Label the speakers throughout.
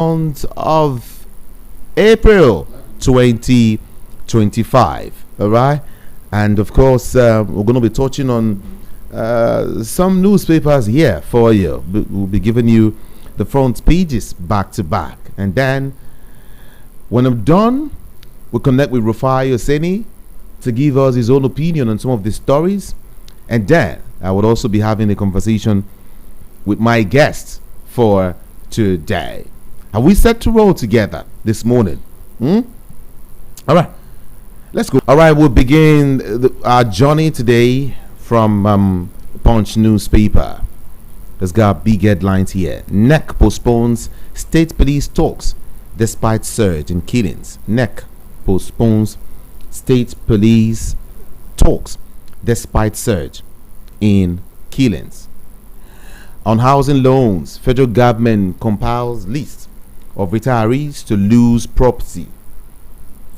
Speaker 1: month of April 2025. All right, and of course, we're going to be touching on some newspapers here for you. We'll be giving you the front pages back to back, and then when I'm done, we'll connect with Rufai Oseni to give us his own opinion on some of the stories, and then I would also be having a conversation with my guests for today. Are we set to roll together this morning? All right, let's go. All right, we'll begin our journey today from Punch newspaper. Let's got big headlines here. NEC postpones state police talks despite surge in killings. NEC postpones state police talks despite surge in killings. On housing loans, federal government compiles list of retirees to lose property.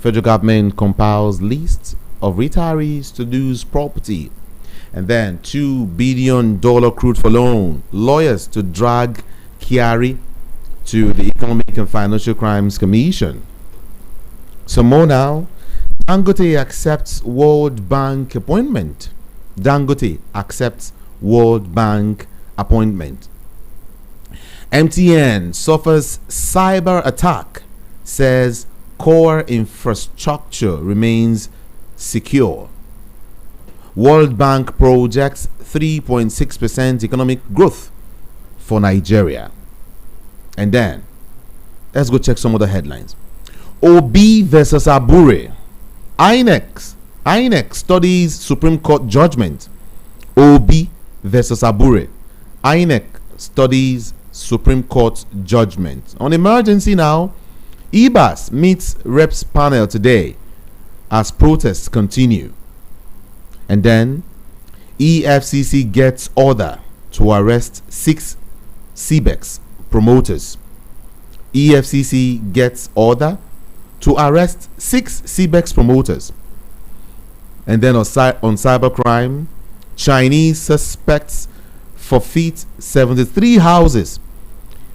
Speaker 1: Federal government compiles list of retirees to lose property. And then $2 billion crude for loan. Lawyers to drag Kyari to the Economic and Financial Crimes Commission. Some more now. Dangote accepts World Bank appointment. Dangote accepts World Bank appointment. MTN suffers cyber attack, says core infrastructure remains secure. World Bank projects 3.6% economic growth for Nigeria. And then let's go check some other headlines. Obi versus Abure. INEC studies Supreme Court judgment. Obi versus Abure. INEC studies Supreme Court judgment. On emergency now, EBAS meets reps panel today as protests continue. And then EFCC gets order to arrest 6 CBEX promoters. EFCC gets order to arrest 6 CBEX promoters. And then on cybercrime, Chinese suspects forfeit 73 houses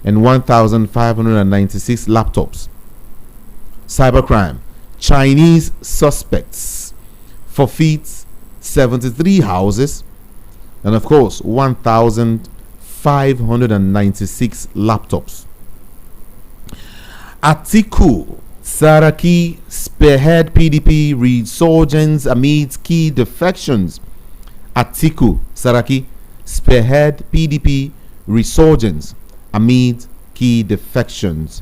Speaker 1: and 1,596 laptops. Cybercrime, Chinese suspects forfeit 73 houses and of course 1,596 laptops. Atiku Saraki spearhead PDP resurgence amid key defections. Atiku Saraki spearhead PDP resurgence amid key defections.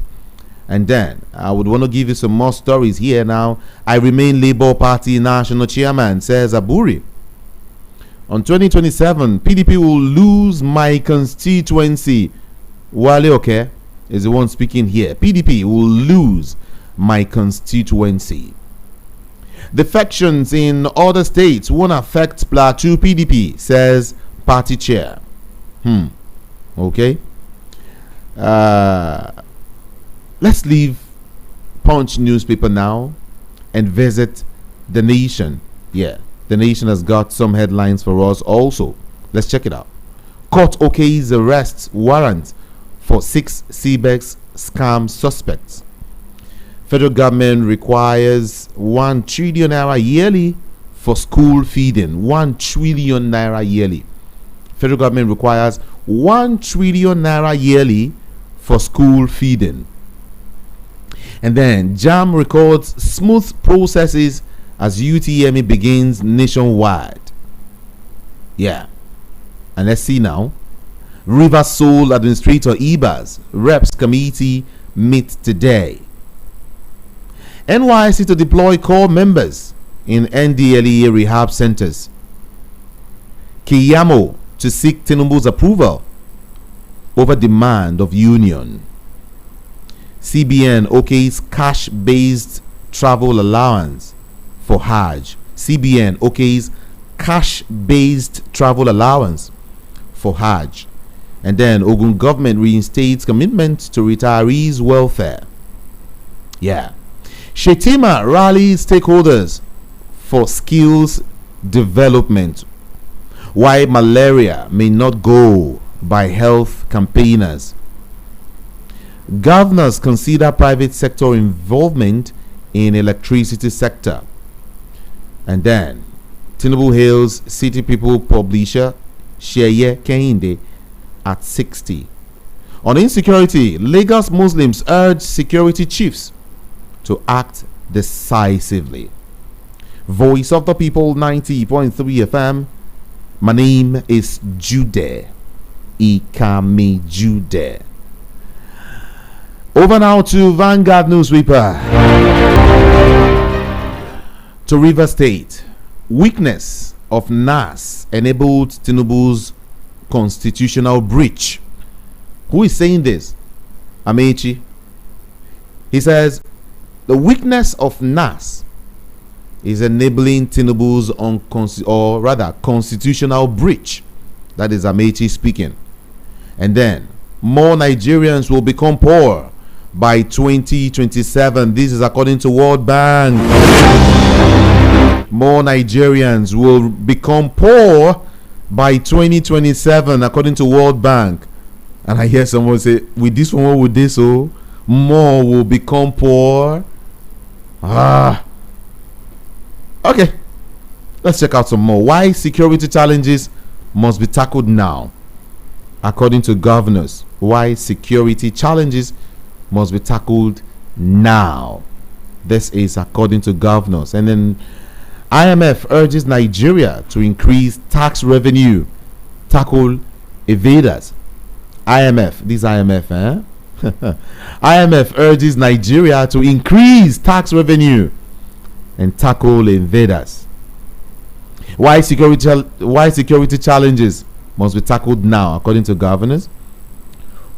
Speaker 1: And then I would want to give you some more stories here now. I remain Labour Party national chairman, says Aburi. On 2027, PDP will lose my constituency. Wale Oke is the one speaking here. PDP will lose my constituency. Defections in other states won't affect Plateau PDP, says party chair. Okay. Let's leave Punch newspaper now and visit The Nation. Yeah, The Nation has got some headlines for us also. Let's check it out. Court okays arrest warrant for 6 CBEX scam suspects. Federal government requires 1 trillion naira yearly for school feeding. 1 trillion naira yearly. Federal government requires 1 trillion naira yearly for school feeding. And then JAM records smooth processes as UTME begins nationwide. Yeah. And let's see now. River Soul Administrator EBAS Reps Committee meet today. NYC to deploy core members in NDLEA rehab centers. Kiyamo to seek Tinubu's approval over demand of union. CBN okays cash-based travel allowance for Hajj. CBN okays cash-based travel allowance for Hajj. And then Ogun government reinstates commitment to retirees' welfare. Yeah. Shetima rallies stakeholders for skills development. Why malaria may not go by health campaigners. Governors consider private sector involvement in electricity sector. And then Tinubu hails City People publisher Sheye Kehinde at 60. On insecurity, Lagos Muslims urge security chiefs to act decisively. Voice of the People 90.3 FM. My name is Jude Ikami Jude. Over now to Vanguard newspaper. To River State. Weakness of NAS enabled Tinubu's constitutional breach. Who is saying this? Amechi. He says the weakness of NAS is enabling Tinubu's constitutional breach. That is Amechi speaking. And then more Nigerians will become poor by 2027. This is according to World Bank. More Nigerians will become poor by 2027 according to World Bank. And I hear someone say, with this one, with this, oh, more will become poor. Okay, let's check out some more. Why security challenges must be tackled now, according to governors. Why security challenges must be tackled now. This is according to governors. And then IMF urges Nigeria to increase tax revenue, tackle evaders. IMF, this IMF, IMF urges Nigeria to increase tax revenue and tackle invaders. Why security challenges must be tackled now, according to governors.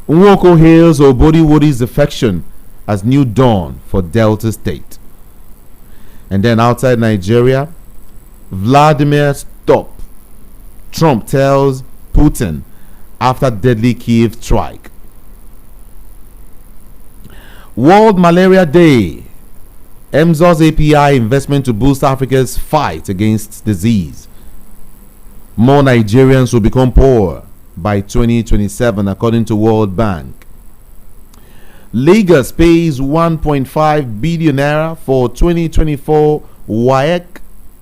Speaker 1: Nwoko hails Obodiwodi's defection as new dawn for Delta State. And then outside Nigeria, Vladimir stop. Trump tells Putin after deadly Kiev strike. World Malaria Day. EMZO's API investment to boost Africa's fight against disease. More Nigerians will become poor by 2027 according to World Bank. Lagos pays 1.5 billion naira for 2024 WAEC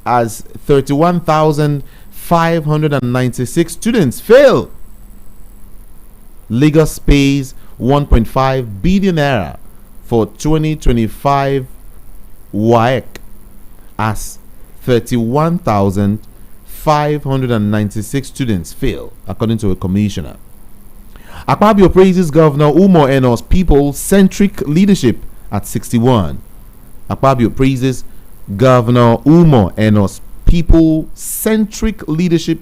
Speaker 1: as 31,596 students fail. Lagos pays 1.5 billion naira for 2025 WAEC as 31,596 students fail, according to a commissioner. Akpabio praises Governor Umo Eno's people-centric leadership at 61. Akpabio praises Governor Umo Eno's people-centric leadership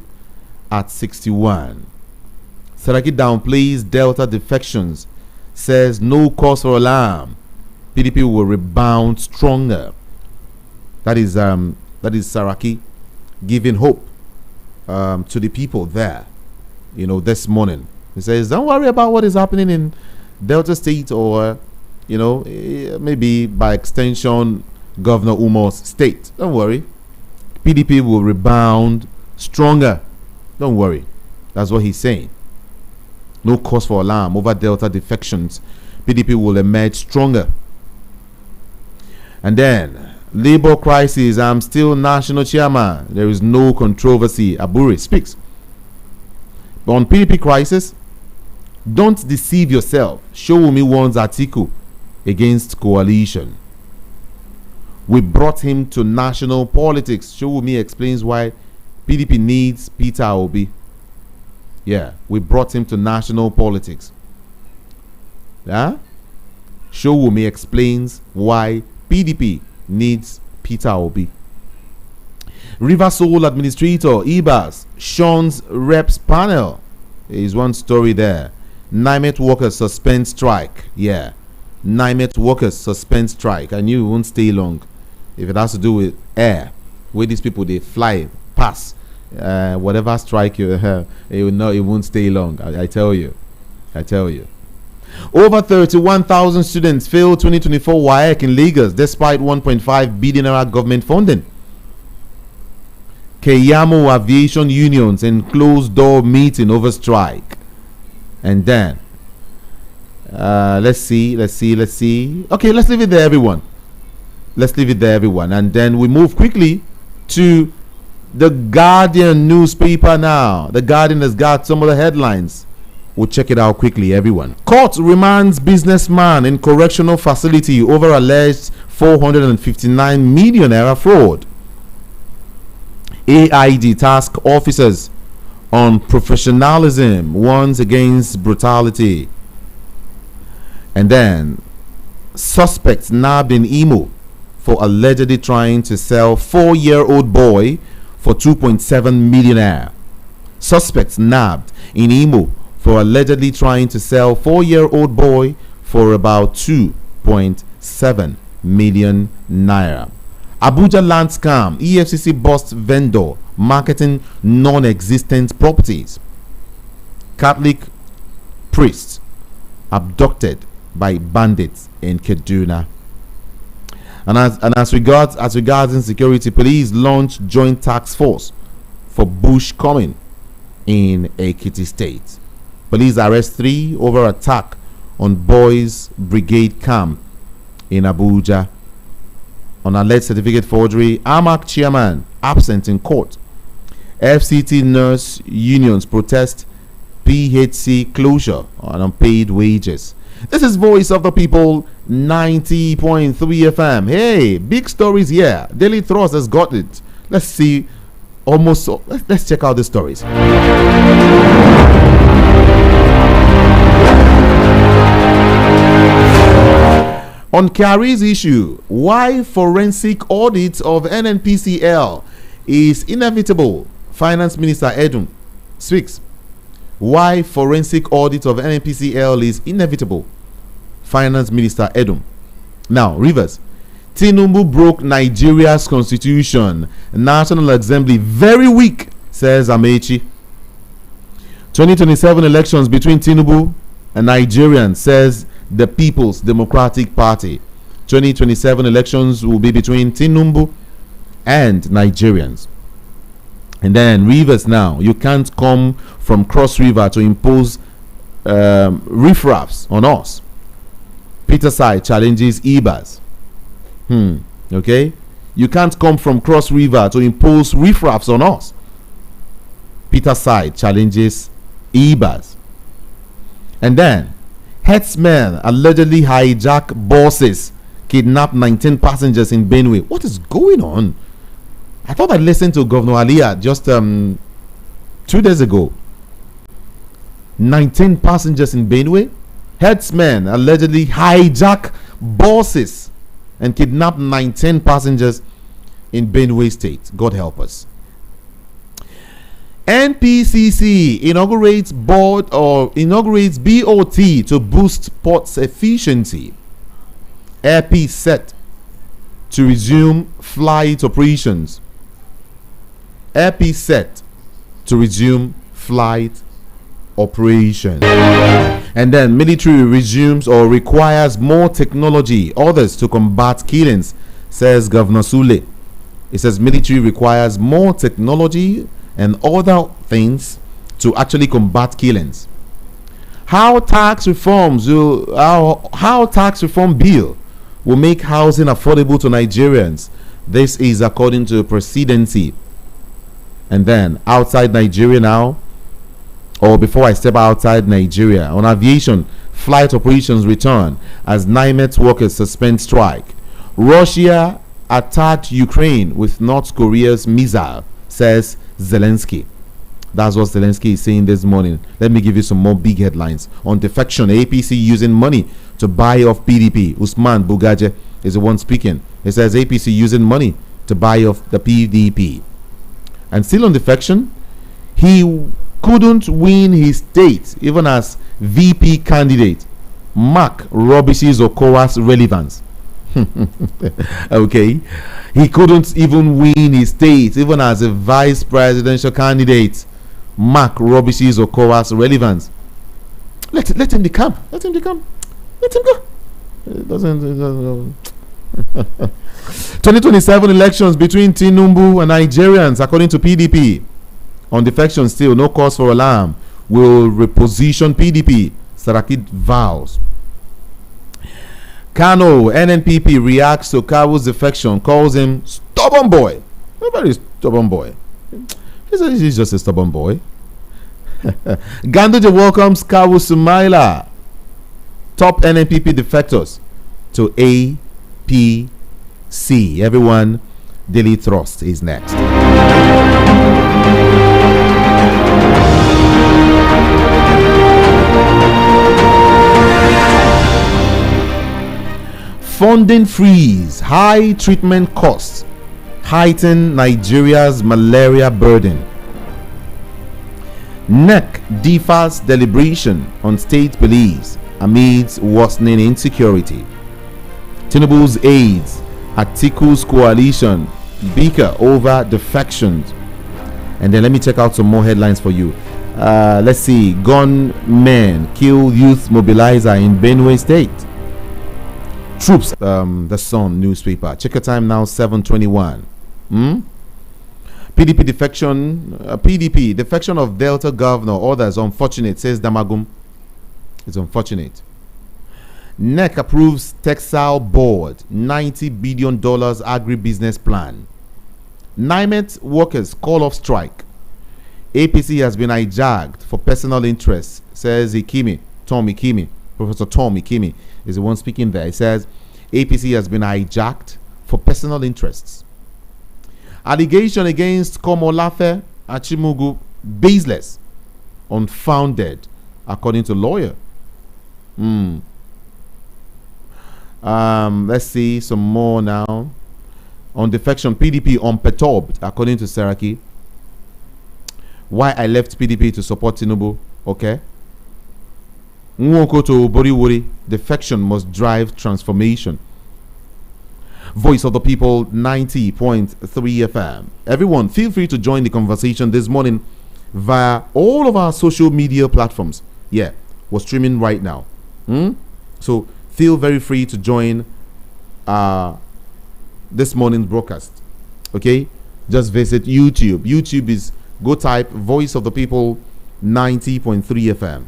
Speaker 1: at 61. Saraki downplays Delta defections, says no cause for alarm. PDP will rebound stronger. That is Saraki giving hope to the people there, this morning. He says, don't worry about what is happening in Delta State or, maybe by extension, Governor Umo's state. Don't worry. PDP will rebound stronger. Don't worry. That's what he's saying. No cause for alarm over Delta defections. PDP will emerge stronger. And then, labor crisis. I'm still national chairman. There is no controversy. Abure speaks. But on PDP crisis, don't deceive yourself. Showumi warns Atiku against coalition. We brought him to national politics. Showumi explains why PDP needs Peter Obi. Yeah, we brought him to national politics. Yeah? Showumi explains why PDP needs Peter Obi. River Soul Administrator Ibas shuns reps panel. There is one story there. NIMET workers suspend strike. Yeah. NIMET workers suspend strike. I knew it won't stay long. If it has to do with air, where these people they fly, pass, whatever strike you have, it won't stay long. I tell you. Over 31,000 students failed 2024 WAEC in Lagos despite 1.5 billion naira government funding. Keyamo Aviation Unions in closed door meeting over strike. And then Let's see. Okay, let's leave it there, everyone. And then we move quickly to the Guardian newspaper now. The Guardian has got some of the headlines. We'll check it out quickly, everyone. Court remands businessman in correctional facility over alleged 459 million naira fraud. AID task officers on professionalism, warns against brutality. And then suspects nabbed in Imo for allegedly trying to sell 4-year-old boy for 2.7 million naira. Suspects nabbed in Imo for allegedly trying to sell 4-year-old boy for about 2.7 million naira. Abuja land scam. EFCC bust vendor marketing non-existent properties. Catholic priest abducted by bandits in Kaduna. And as regards insecurity, police launch joint task force for bush coming in Ekiti State. Police arrest 3 over attack on Boys Brigade camp in Abuja. On alleged certificate forgery, AMAC chairman absent in court. FCT nurse unions protest PHC closure on unpaid wages. This is Voice of the People 90.3 FM. Hey, big stories here. Daily Thrust has got it. Let's see. Let's check out the stories. On Carrie's issue, why forensic audit of NNPCL is inevitable. Finance Minister Edun speaks. Why forensic audit of NNPCL is inevitable. Finance Minister Edun. Now, Rivers. Tinubu broke Nigeria's constitution. National Assembly very weak, says Amechi. 2027 elections between Tinubu and Nigerians, says the People's Democratic Party. 2027 elections will be between Tinubu and Nigerians. And then Rivers now. You can't come from Cross River to impose riffraffs on us. Peter Side challenges Ibas. Okay? You can't come from Cross River to impose riffraffs on us. Peter Side challenges Ibas. And then herdsmen allegedly hijack buses, kidnap 19 passengers in Benue. What is going on? I thought I listened to Governor Aliyah just 2 days ago. 19 passengers in Benue. Herdsmen allegedly hijack buses and kidnap 19 passengers in Benue State. God help us. NPCC inaugurates BOT to boost ports efficiency. Airpeace set to resume flight operations. Airpeace set to resume flight operation. And then military resumes or requires more technology, others to combat killings, says Governor Sule. It says military requires more technology and other things to actually combat killings. How tax reform bill will make housing affordable to Nigerians. This is according to Presidency. And then outside Nigeria now, or before I step outside Nigeria, on aviation, flight operations return as NIMET workers suspend strike. Russia attacked Ukraine with North Korea's missile, says Zelensky. That's what Zelensky is saying this morning. Let me give you some more big headlines. On defection, APC using money to buy off PDP. Usman Bugaje is the one speaking. He says APC using money to buy off the PDP. And still on defection, he couldn't win his state even as VP candidate. Mark rubbishes Okowa's relevance. Okay, he couldn't even win his state even as a vice presidential candidate. Mark rubbishes Okowa's relevance. Let him decamp. Let him go. It doesn't 2027 elections between Tinubu and Nigerians, according to PDP. On defection still, no cause for alarm. Will reposition PDP. Saraki vows. Kanu, NNPP reacts to Kawu's defection, calls him stubborn boy. Nobody stubborn boy. He's just a stubborn boy. Ganduje welcomes Kawu Sumaila, top NNPP defectors, to APC. Everyone, Daily Thrust is next. Funding freeze, high treatment costs heighten Nigeria's malaria burden. NEC differs deliberation on state police amidst worsening insecurity. Tinubu's aides, Atiku's coalition bicker over defections. And then let me check out some more headlines for you. Let's see. Gunmen kill youth mobilizer in Benue State. Troops, the Sun newspaper. Check your time now, 7:21. PDP defection of Delta governor orders unfortunate, says Damagum. It's unfortunate. NEC approves textile board $90 billion agribusiness plan. NIMET workers call off strike. APC has been hijacked for personal interests, says Professor Tom Ikimi is the one speaking there. He says APC has been hijacked for personal interests. Allegation against Komolafe Achimugu baseless, unfounded, according to lawyer. Let's see some more now. On defection, PDP unperturbed, according to Saraki. Why I left PDP to support Tinubu? Okay. Nwoko to Boriwori, defection must drive transformation. Voice of the People 90.3 FM. Everyone, feel free to join the conversation this morning via all of our social media platforms. Yeah, we're streaming right now. So feel very free to join this morning's broadcast. Okay, just visit YouTube. YouTube is, go type Voice of the People 90.3 FM.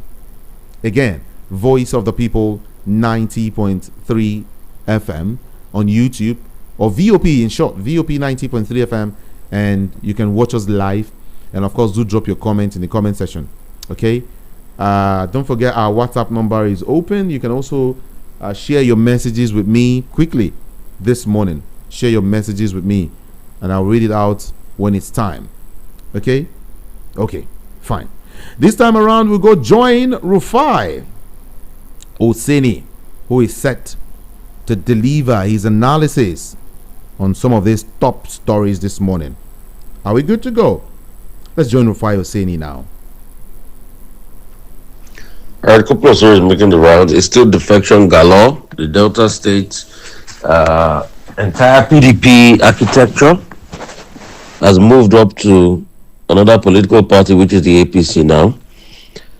Speaker 1: Again, Voice of the People 90.3 FM on YouTube, or VOP in short, VOP 90.3 FM, and you can watch us live. And of course, do drop your comment in the comment section. Okay, don't forget our WhatsApp number is open. You can also share your messages with me quickly this morning. Share your messages with me and I'll read it out when it's time. Okay, fine. This time around we'll go join Rufai Oseni, who is set to deliver his analysis on some of these top stories this morning. Are we good to go? Let's join Rufai Oseni now.
Speaker 2: All right, a couple of stories making the rounds. It's still defection galore. The Delta State entire PDP architecture has moved up to another political party, which is the APC now.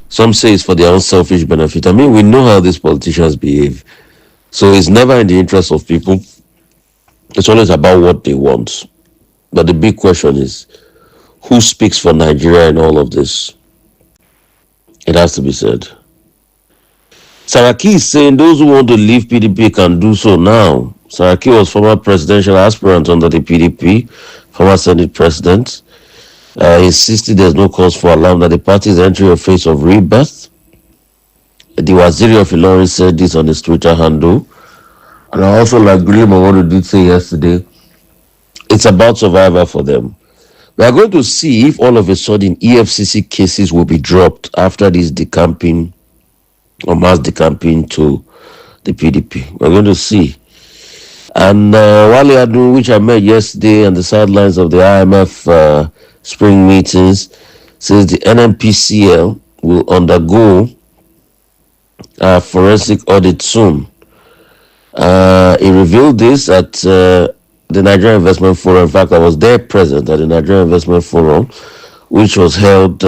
Speaker 2: Some say it's for their own selfish benefit. I mean, we know how these politicians behave. So it's never in the interest of people. It's always about what they want. But the big question is, who speaks for Nigeria in all of this? It has to be said. Saraki is saying those who want to leave PDP can do so now. Saraki was former presidential aspirant under the PDP, former Senate president. He insisted there's no cause for alarm that the party is entering a phase of rebirth. The Waziri of Ilorin said this on his Twitter handle. And I also agree with what he did say yesterday. It's about survival for them. We are going to see if all of a sudden EFCC cases will be dropped after this decamping or mass decamping to the PDP. We're going to see. And Wale Adu, which I met yesterday on the sidelines of the IMF spring meetings, says the NNPCL will undergo a forensic audit soon. He revealed this at the Nigerian Investment Forum. In fact, I was there present at the Nigerian Investment Forum, which was held.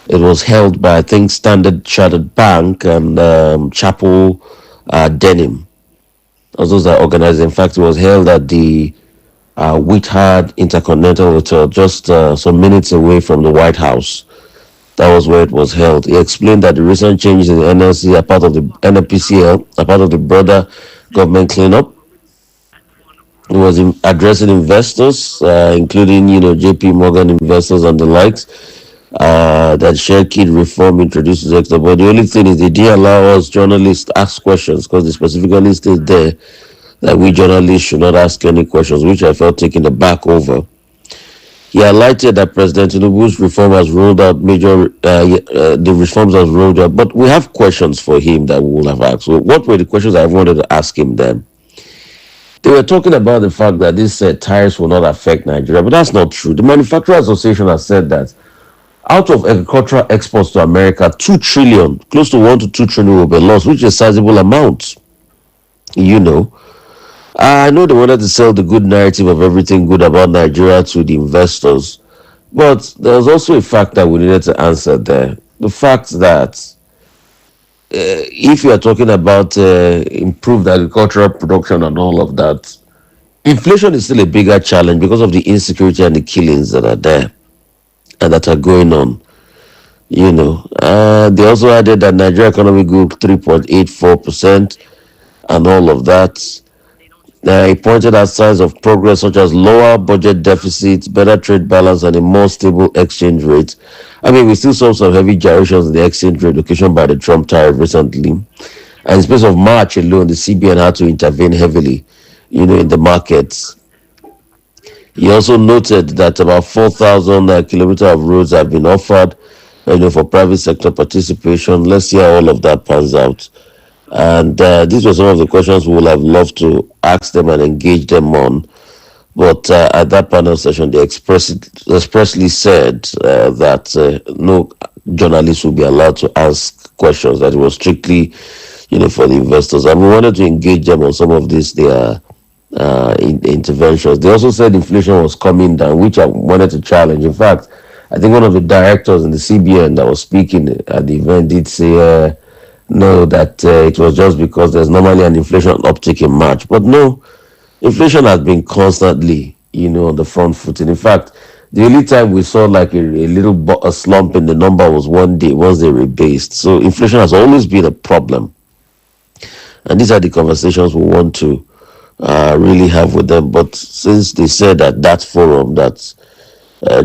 Speaker 2: It was held by, I think, Standard Chartered Bank and Chapel Denim. Those are organized. In fact, it was held at the Whithard Intercontinental Hotel, just some minutes away from the White House. That was where it was held. He explained that the recent changes in the NLC are part of the NPCL, are part of the broader government cleanup. He was addressing investors, including JP Morgan investors and the likes. That share key reform introduces extra. But the only thing is they did allow us journalists to ask questions because they specifically state there that we journalists should not ask any questions, which I felt taken aback over. He highlighted that President Tinubu's reform has rolled out the reforms has rolled out, but we have questions for him that we will have asked. So what were the questions I wanted to ask him then? They were talking about the fact that these tariffs will not affect Nigeria, but that's not true. The Manufacturer Association has said that out of agricultural exports to America, 2 trillion, close to 1 to 2 trillion will be lost, which is a sizable amount. I know they wanted to sell the good narrative of everything good about Nigeria to the investors, but there was also a fact that we needed to answer there. The fact that if you are talking about improved agricultural production and all of that, inflation is still a bigger challenge because of the insecurity and the killings that are there and that are going on. They also added that Nigeria economy grew 3.84% and all of that. He pointed out signs of progress such as lower budget deficits, better trade balance, and a more stable exchange rate. I mean, we still saw some heavy gyrations in the exchange rate occasioned by the Trump tariff recently. And in space of March alone, the CBN had to intervene heavily, in the markets. He also noted that about 4,000 kilometers of roads have been offered, for private sector participation. Let's see how all of that pans out. And these were some of the questions we would have loved to ask them and engage them on. But at that panel session, they expressly said that no journalists will be allowed to ask questions, that it was strictly, for the investors. And we wanted to engage them on some of their interventions. They also said inflation was coming down, which I wanted to challenge. In fact, I think one of the directors in the CBN that was speaking at the event did say, no, that it was just because there's normally an inflation uptick in March. But no, inflation has been constantly, on the front foot. And in fact, the only time we saw like a slump in the number was one day once they rebased. So inflation has always been a problem. And these are the conversations we want to really have with them. But since they said at that forum that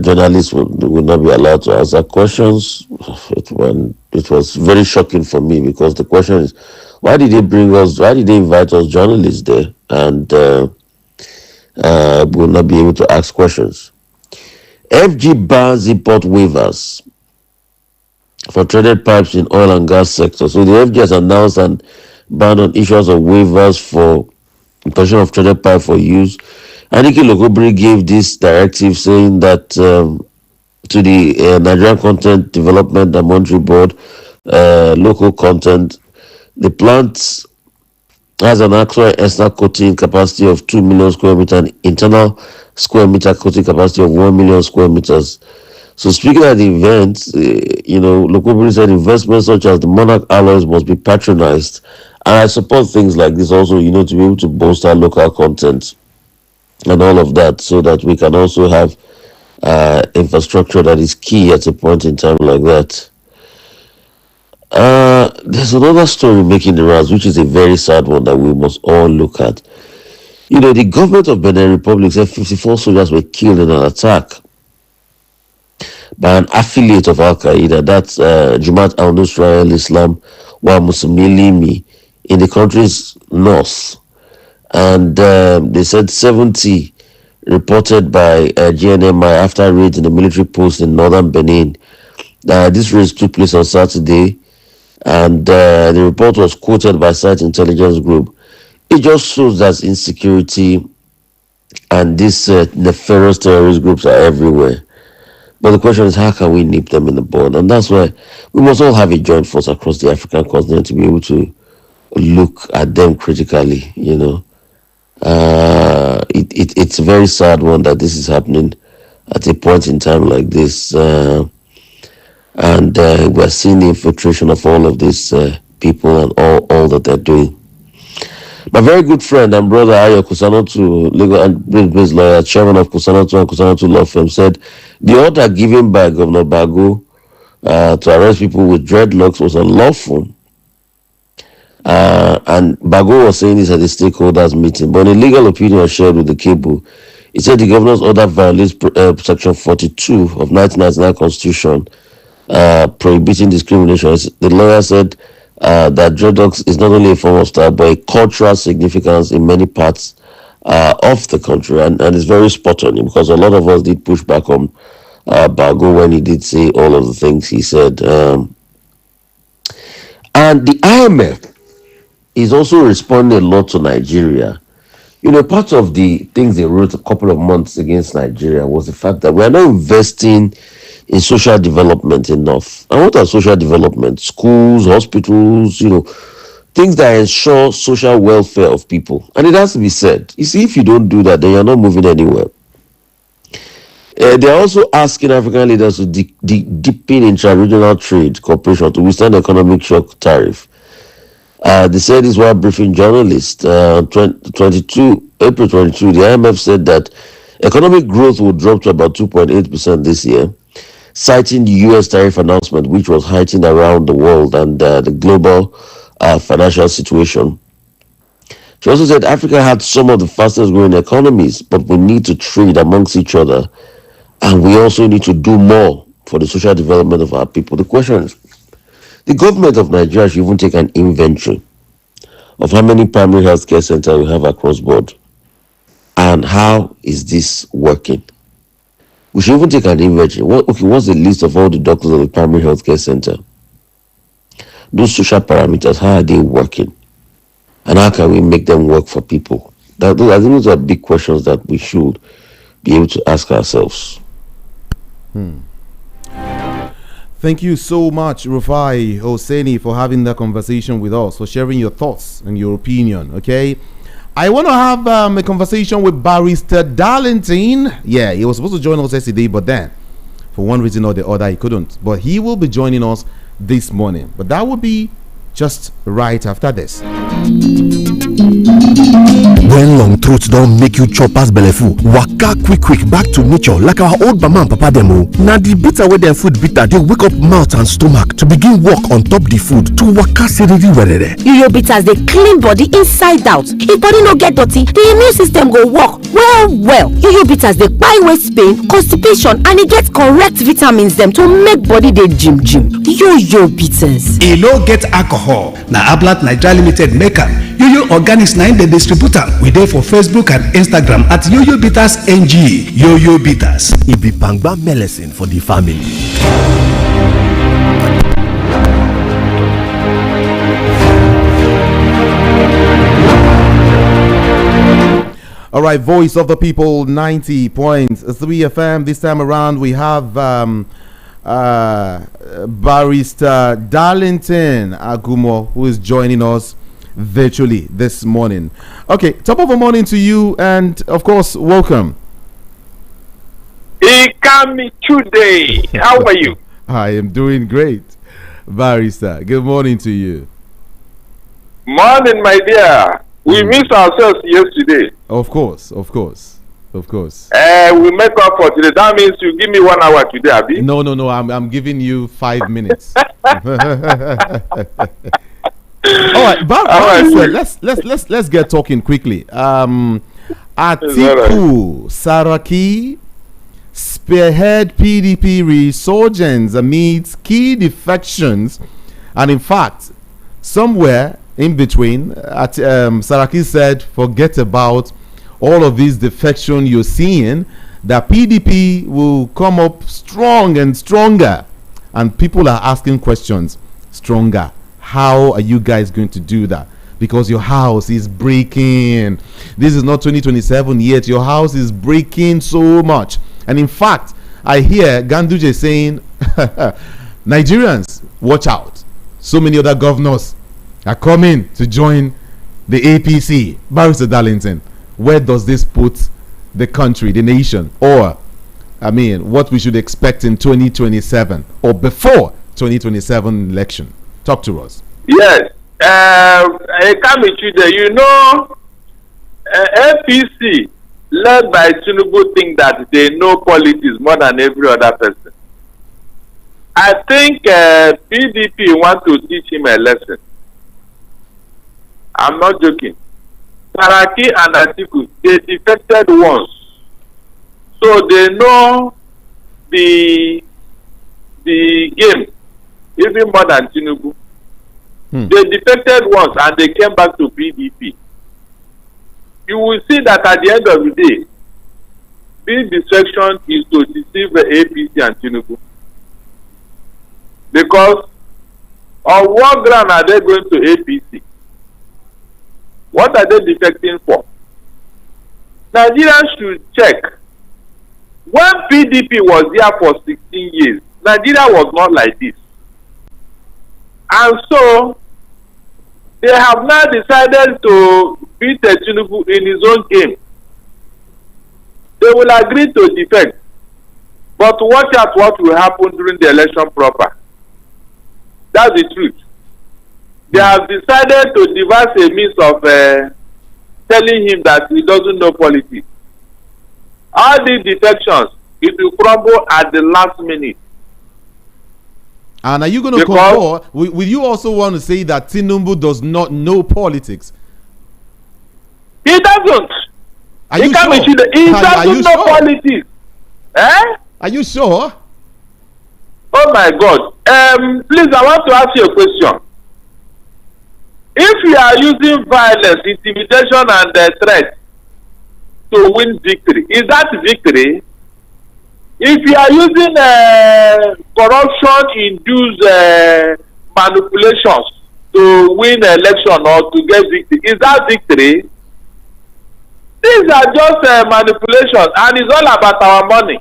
Speaker 2: journalists will not be allowed to answer questions, it was very shocking for me, because the question is, why did they invite us journalists there and will not be able to ask questions? FG bans import waivers for traded pipes in oil and gas sector. So the FG has announced an ban on issuance of waivers for importation of traded pipe for use. Aniki Lokobri gave this directive, saying that to the Nigerian Content Development and Monetary Board, local content, the plant has an actual external coating capacity of 2 million square meter and internal square meter coating capacity of 1 million square meters. So speaking at the event, Lokobri said investments such as the Monarch alloys must be patronized. And I support things like this also, to be able to bolster local content and all of that, so that we can also have infrastructure that is key at a point in time like that. There's another story making the rounds, which is a very sad one that we must all look at. The government of Benin Republic said 54 soldiers were killed in an attack by an affiliate of Al Qaeda, that's Jumat al-Nusra al-Islam wa Muslimilimi, in the country's north. And they said 70 reported by GNMI after raids in the military post in northern Benin. This raid took place on Saturday, and the report was quoted by Site Intelligence Group. It just shows that insecurity and these nefarious terrorist groups are everywhere. But the question is, how can we nip them in the bud? And that's why we must all have a joint force across the African continent to be able to look at them critically, It's a very sad one that this is happening at a point in time like this. And we're seeing the infiltration of all of these people and all that they're doing. My very good friend and brother Ayo Kusanotu, legal and business lawyer, chairman of Kusanotu and Kusanotu Law Firm, said the order given by Governor Bago to arrest people with dreadlocks was unlawful. And Bago was saying this at the stakeholders meeting, but in a legal opinion shared with the cable, he said the governor's order violates section 42 of 1999 constitution, prohibiting discrimination. The lawyer said that dreadlocks is not only a form of style but a cultural significance in many parts of the country, and it's very spot on because a lot of us did push back on Bago when he did say all of the things he said. And the IMF is also responding a lot to Nigeria. Part of the things they wrote a couple of months against Nigeria was the fact that we are not investing in social development enough. And what are social development? Schools, hospitals, things that ensure social welfare of people. And it has to be said. You see, if you don't do that, then you're not moving anywhere. They're also asking African leaders to deepen intra-regional trade cooperation to withstand economic shock tariff. They said this while briefing journalists. April 22, the IMF said that economic growth will drop to about 2.8% this year, citing the US tariff announcement, which was heightened around the world and the global financial situation. She also said Africa had some of the fastest growing economies, but we need to trade amongst each other, and we also need to do more for the social development of our people. The question is, the government of Nigeria should even take an inventory of how many primary health care centers we have across board and how is this working. We should even take an inventory. What's the list of all the doctors of the primary health care center? Those social parameters, how are they working? And how can we make them work for people? I think those are big questions that we should be able to ask ourselves.
Speaker 1: Thank you so much, Rufai Oseni, for having that conversation with us, for sharing your thoughts and your opinion. Okay, I want to have a conversation with Barrister Darlington. Yeah, he was supposed to join us yesterday, but then for one reason or the other he couldn't. But he will be joining us this morning. But that will be just right after this.
Speaker 3: When long throat don't make you chop pass belleful, waka quick back to nature like our old mama and papa demo. Now the bitter with their food bitter, they wake up mouth and stomach to begin work on top the food to waka seriously where
Speaker 4: Yo bitters they clean body inside out. If body no get dirty, the immune system go work well. Yo bitters they buy waist pain, constipation, and it get correct vitamins them to make body they gym. Yo bitters.
Speaker 5: E no get alcohol. Na Ablat Nigeria Limited maker. Yo Organics 9 the distributor. We there for Facebook and Instagram at Yo Bitters NG. Yo Bitters.
Speaker 3: It be pangba medicine for the family.
Speaker 1: All right, Voice of the People, 90.3 FM. This time around, we have Barrister Darlington Agumo, who is joining us virtually this morning. Okay, top of the morning to you, and of course, welcome.
Speaker 6: Ikami today. How are you?
Speaker 1: I am doing great, Barrister. Good morning to you.
Speaker 6: Morning, my dear. We missed ourselves yesterday.
Speaker 1: Of course.
Speaker 6: We make up for today. That means you give me 1 hour today, Abi?
Speaker 1: No. I'm giving you 5 minutes. All right, let's get talking quickly. Atiku Saraki spearhead PDP resurgence amidst key defections, and in fact, somewhere in between, Saraki said, "Forget about all of these defection you're seeing. That PDP will come up strong and stronger." And people are asking questions. Stronger. How are you guys going to do that? Because your house is breaking. This is not 2027 yet. Your house is breaking so much. And in fact, I hear Ganduje saying, Nigerians, watch out. So many other governors are coming to join the APC. Barrister Darlington, where does this put the country, the nation, or, what we should expect in 2027 or before 2027 election? Talk to us.
Speaker 6: Yes. APC, led by Tinubu, think that they know politics more than every other person. I think PDP want to teach him a lesson. I'm not joking. Saraki and Atiku, they defected once. So they know the game even more than Tinubu. They defected once and they came back to PDP. You will see that at the end of the day, this defection is to deceive the APC and Tinubu. Because on what ground are they going to APC? What are they defecting for? Nigerians should check. When PDP was here for 16 years, Nigeria was not like this. And so, they have now decided to beat Tinubu in his own game. They will agree to defect. But watch out what will happen during the election proper. That's the truth. They have decided to devise a means of telling him that he doesn't know politics. All these defections, it will crumble at the last minute.
Speaker 1: And are you going to concur? Will you also want to say that Tinubu does not know politics?
Speaker 6: He doesn't.
Speaker 1: Are you sure?
Speaker 6: He doesn't know politics. Eh?
Speaker 1: Are you sure?
Speaker 6: Oh my God. Please, I want to ask you a question. If you are using violence, intimidation, and threat to win victory, is that victory? If you are using corruption-induced manipulations to win election or to get victory, is that victory? These are just manipulations, and it's all about our money.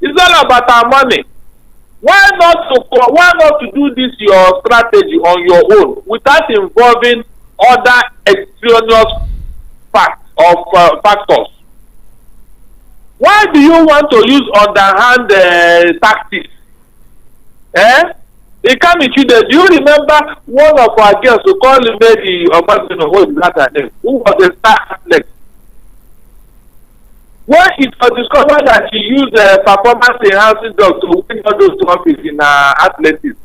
Speaker 6: It's all about our money. Why not to do this your strategy on your own without involving other extraneous factors? Why do you want to use underhand tactics? They come into do you remember one of our girls who called Nnamdi who was a star athlete? When it was discovered that she used performance enhancing drugs to win all those trophies in athletics,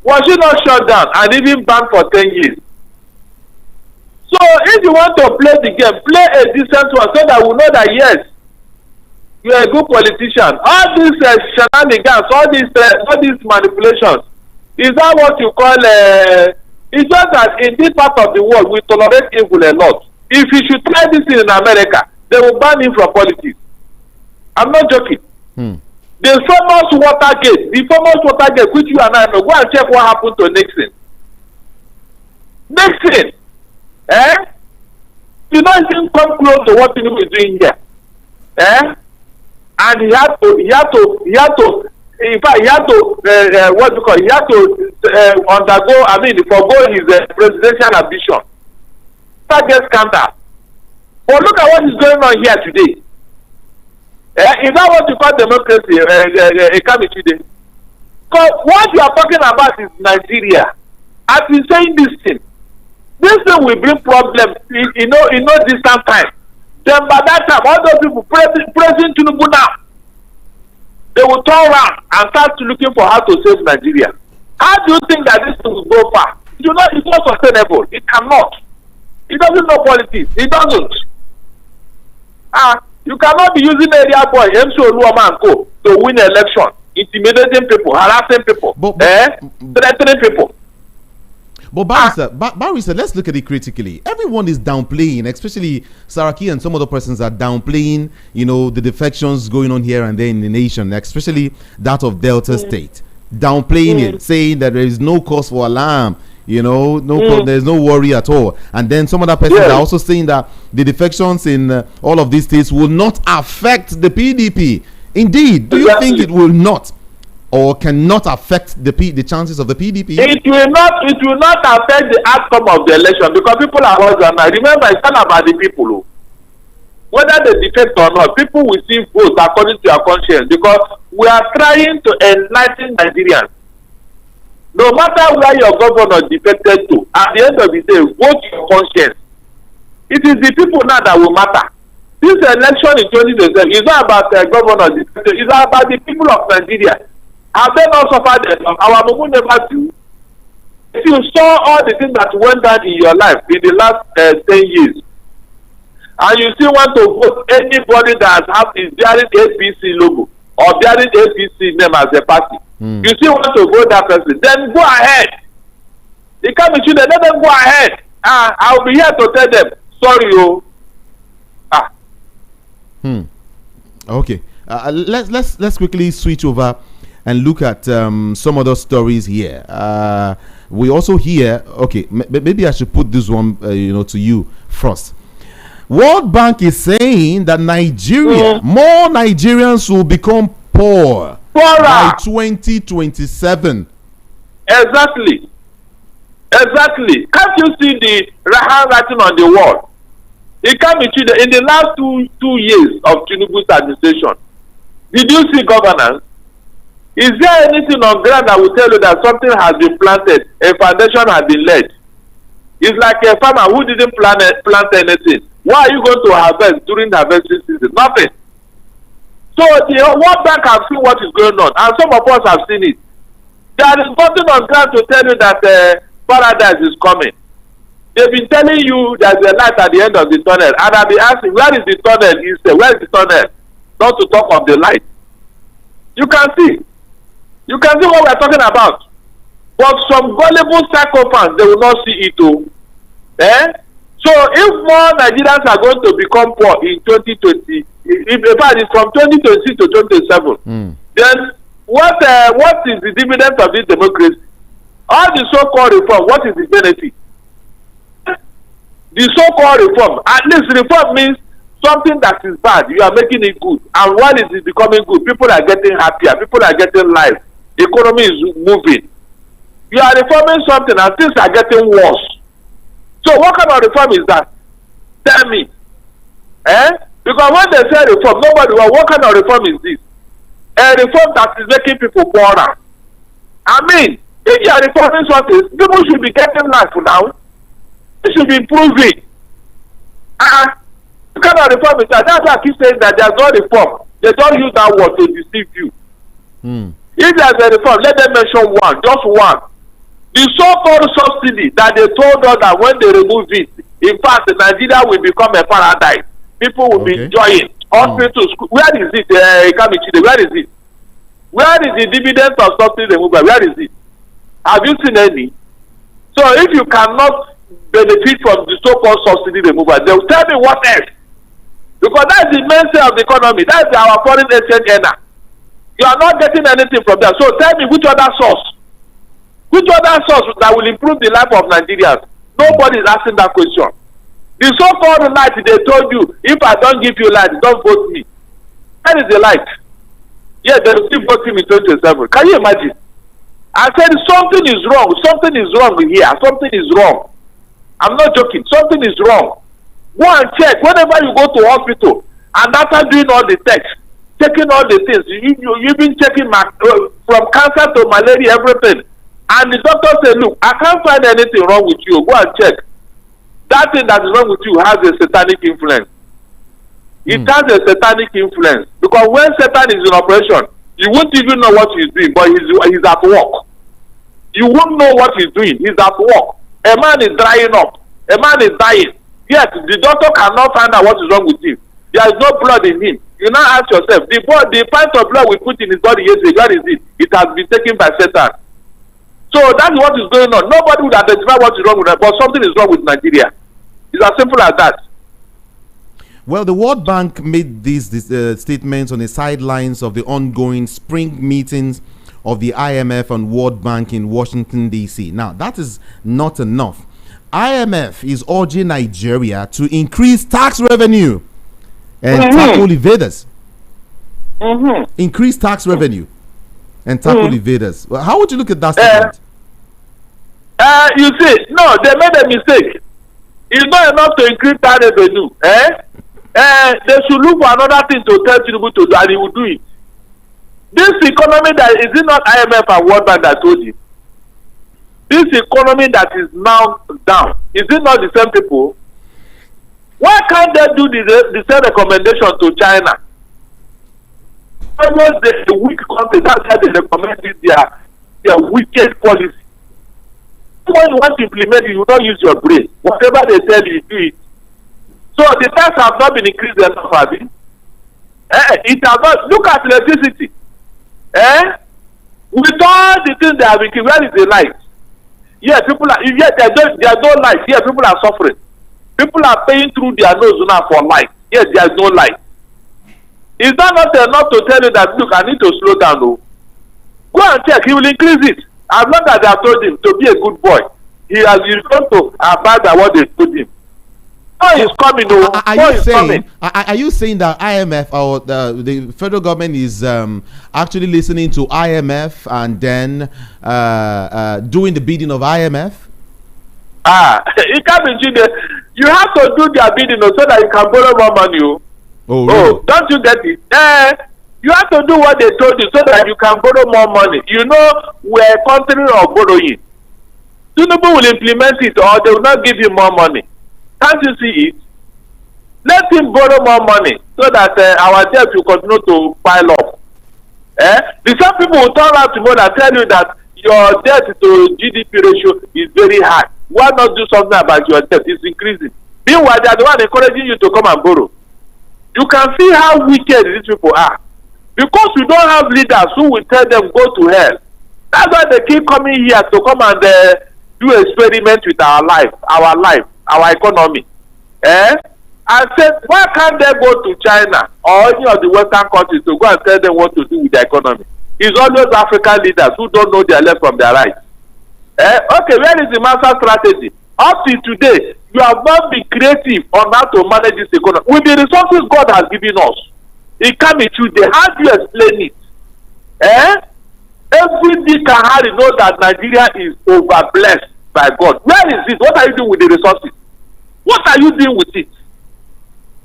Speaker 6: was she not shut down and even banned for 10 years? So if you want to play the game, play a decent one so that we know that yes, you are a good politician. All these shenanigans, all these manipulations, is that what you call it's just that in this part of the world we tolerate evil a lot. If you should try this in America, they will ban him from politics. I'm not joking. The famous Watergate, which you and I know, go and check what happened to Nixon. You know, it didn't come close to what Tinubu is doing here. And he had to forgo his presidential ambition. Target scandal. But look at what is going on here today. Is that what you call democracy? Today? Because what you are talking about is Nigeria. I've been saying this thing. This thing will bring problems in no distant time. Then by that time, all those people praising Tinubu now, they will turn around and start looking for how to save Nigeria. How do you think that this thing will go far? It's not sustainable. It cannot. It doesn't know politics. It doesn't. You cannot be using area boy, MC Oluoma and Co. to win an election, intimidating people, harassing people, threatening people.
Speaker 1: But Barrister, let's look at it critically. Everyone is downplaying, especially Saraki and some other persons are downplaying, the defections going on here and there in the nation, especially that of Delta State. Downplaying it, saying that there is no cause for alarm, there's no worry at all. And then some other persons are also saying that the defections in all of these states will not affect the PDP. Indeed, do you think it will not? Or cannot affect the chances of the PDP?
Speaker 6: It will not affect the outcome of the election because people are organized. Remember, it's not about the people. Whether they defect or not, people will still vote according to their conscience because we are trying to enlighten Nigerians. No matter where your governor defected to, at the end of the day, vote your conscience. It is the people now that will matter. This election in 2027 is not about the governor defected. It's about the people of Nigeria. Have they not suffered enough? Our mumu never do. If you saw all the things that went down in your life in the last 10 years, and you still want to vote anybody that is bearing APC logo or bearing APC name as a party, you still want to vote that person, then go ahead. They come with you, let them go ahead. I'll be here to tell them, sorry, you.
Speaker 1: Okay. Let's quickly switch over and look at some other stories here. We also hear, okay, maybe I should put this one, to you first. World Bank is saying that Nigeria, more Nigerians will become poor by 2027.
Speaker 6: Exactly. Can't you see the handwriting on the wall? It can be true that in the last two years of Tinubu's administration, did you see governance? Is there anything on ground that will tell you that something has been planted, a foundation has been laid? It's like a farmer who didn't plant anything. Why are you going to harvest during the harvesting season? Nothing. So the World Bank have seen what is going on, and some of us have seen it. There is nothing on ground to tell you that paradise is coming. They've been telling you there's a light at the end of the tunnel, and I'll be asking, where is the tunnel? You say, where is the tunnel? Not to talk of the light. You can see what we're talking about. But some gullible psychopaths, they will not see it too. So if more Nigerians are going to become poor in 2020, in fact it's from 2020 to 2027, then what is the dividend of this democracy? All the so-called reform, what is the benefit? The so-called reform, at least reform means something that is bad, you are making it good. And while it is becoming good, people are getting happier, people are getting life, the economy is moving. You are reforming something and things are getting worse. So what kind of reform is that? Tell me. Because when they say reform, nobody will, what kind of reform is this? A reform that is making people poorer. I mean, if you are reforming something, people should be getting life now. It should be improving. What kind of reform is that? That's why I keep saying that there's no reform. They don't use that word to deceive you. If there's a reform, let them mention one, just one. The so-called subsidy that they told us that when they remove it, in fact, Nigeria will become a paradise. People will be enjoying. Hospitals, where is it? Where is it? Where is the dividends of subsidy removal? Where is it? Have you seen any? So if you cannot benefit from the so-called subsidy removal, they will tell me what else. Because that's the mainstay of the economy. That's our foreign exchange earner. You are not getting anything from that. So tell me which other source? Which other source that will improve the life of Nigerians? Nobody is asking that question. The so-called light they told you, if I don't give you light, don't vote me. That is the light. Yeah, they will still vote him in 2027. Can you imagine? I said something is wrong. Something is wrong here. Something is wrong. I'm not joking. Something is wrong. Go and check. Whenever you go to hospital, and after doing all the tests, checking all the things, you've been checking from cancer to malaria, everything. And the doctor said, look, I can't find anything wrong with you. Go and check. That thing that is wrong with you has a satanic influence. It has a satanic influence. Because when Satan is in operation, you won't even know what he's doing, but he's at work. You won't know what he's doing. He's at work. A man is drying up. A man is dying. Yes, the doctor cannot find out what is wrong with him. There is no blood in him. You now ask yourself, the pint of blood we put in his body yesterday, where is it? It has been taken by Satan. So that's what is going on. Nobody would identify what is wrong with that, but something is wrong with Nigeria. It's as simple as that.
Speaker 1: Well, the World Bank made these statements on the sidelines of the ongoing spring meetings of the IMF and World Bank in Washington, D.C. Now, that is not enough. IMF is urging Nigeria to increase tax revenue and tackle evaders. Increase tax revenue and tackle evaders. Well, how would you look at that statement?
Speaker 6: You see, no, they made a mistake. It's not enough to increase tax revenue. They should look for another thing to tell Tinubu to do, and he will do it. This economy that is it not IMF and World Bank that told you? This economy that is now down, is it not the same people? Why can't they do the same recommendation to China? always the weak country. That's why they recommend it, their wicked policy. When you want to implement it, you don't use your brain. Whatever they tell you, do it. So the tax have not been increased enough, have it? It has not. Look at electricity. With all the things they have increased, where is the light? Yes, people are. Yes, there's no light. Yes, people are suffering. People are paying through their nose now for light. Yes, there's no light. Is that not enough to tell you that, look, I need to slow down? No. Go and check. He will increase it. As long as they have told him to be a good boy, he has going to abide by what they told him. Now he's coming.
Speaker 1: Are you saying that IMF or the federal government is actually listening to IMF and then doing the bidding of IMF?
Speaker 6: It can't be junior. You have to do their bidding so that you can borrow more money.
Speaker 1: Oh, really?
Speaker 6: Don't you get it? You have to do what they told you so that you can borrow more money. You know, we're a country of borrowing. Tinubu will implement it or they will not give you more money. Can't you see it? Let him borrow more money so that our debt will continue to pile up. The same people will turn around tomorrow and tell you that your debt to GDP ratio is very high. Why not do something about your debt? It's increasing. Meanwhile, they are the one encouraging you to come and borrow. You can see how wicked these people are. Because we don't have leaders who will tell them go to hell. That's why they keep coming here to come and do experiment with our life, our economy. I said, why can't they go to China or any of the Western countries to go and tell them what to do with their economy? It's always African leaders who don't know their left from their right. Okay, where is the master strategy? Up to today, you have not been creative on how to manage this economy. With the resources God has given us, it can be true. How do you explain it? Every Dick and Harry knows that Nigeria is over-blessed by God. Where is it? What are you doing with the resources? What are you doing with it?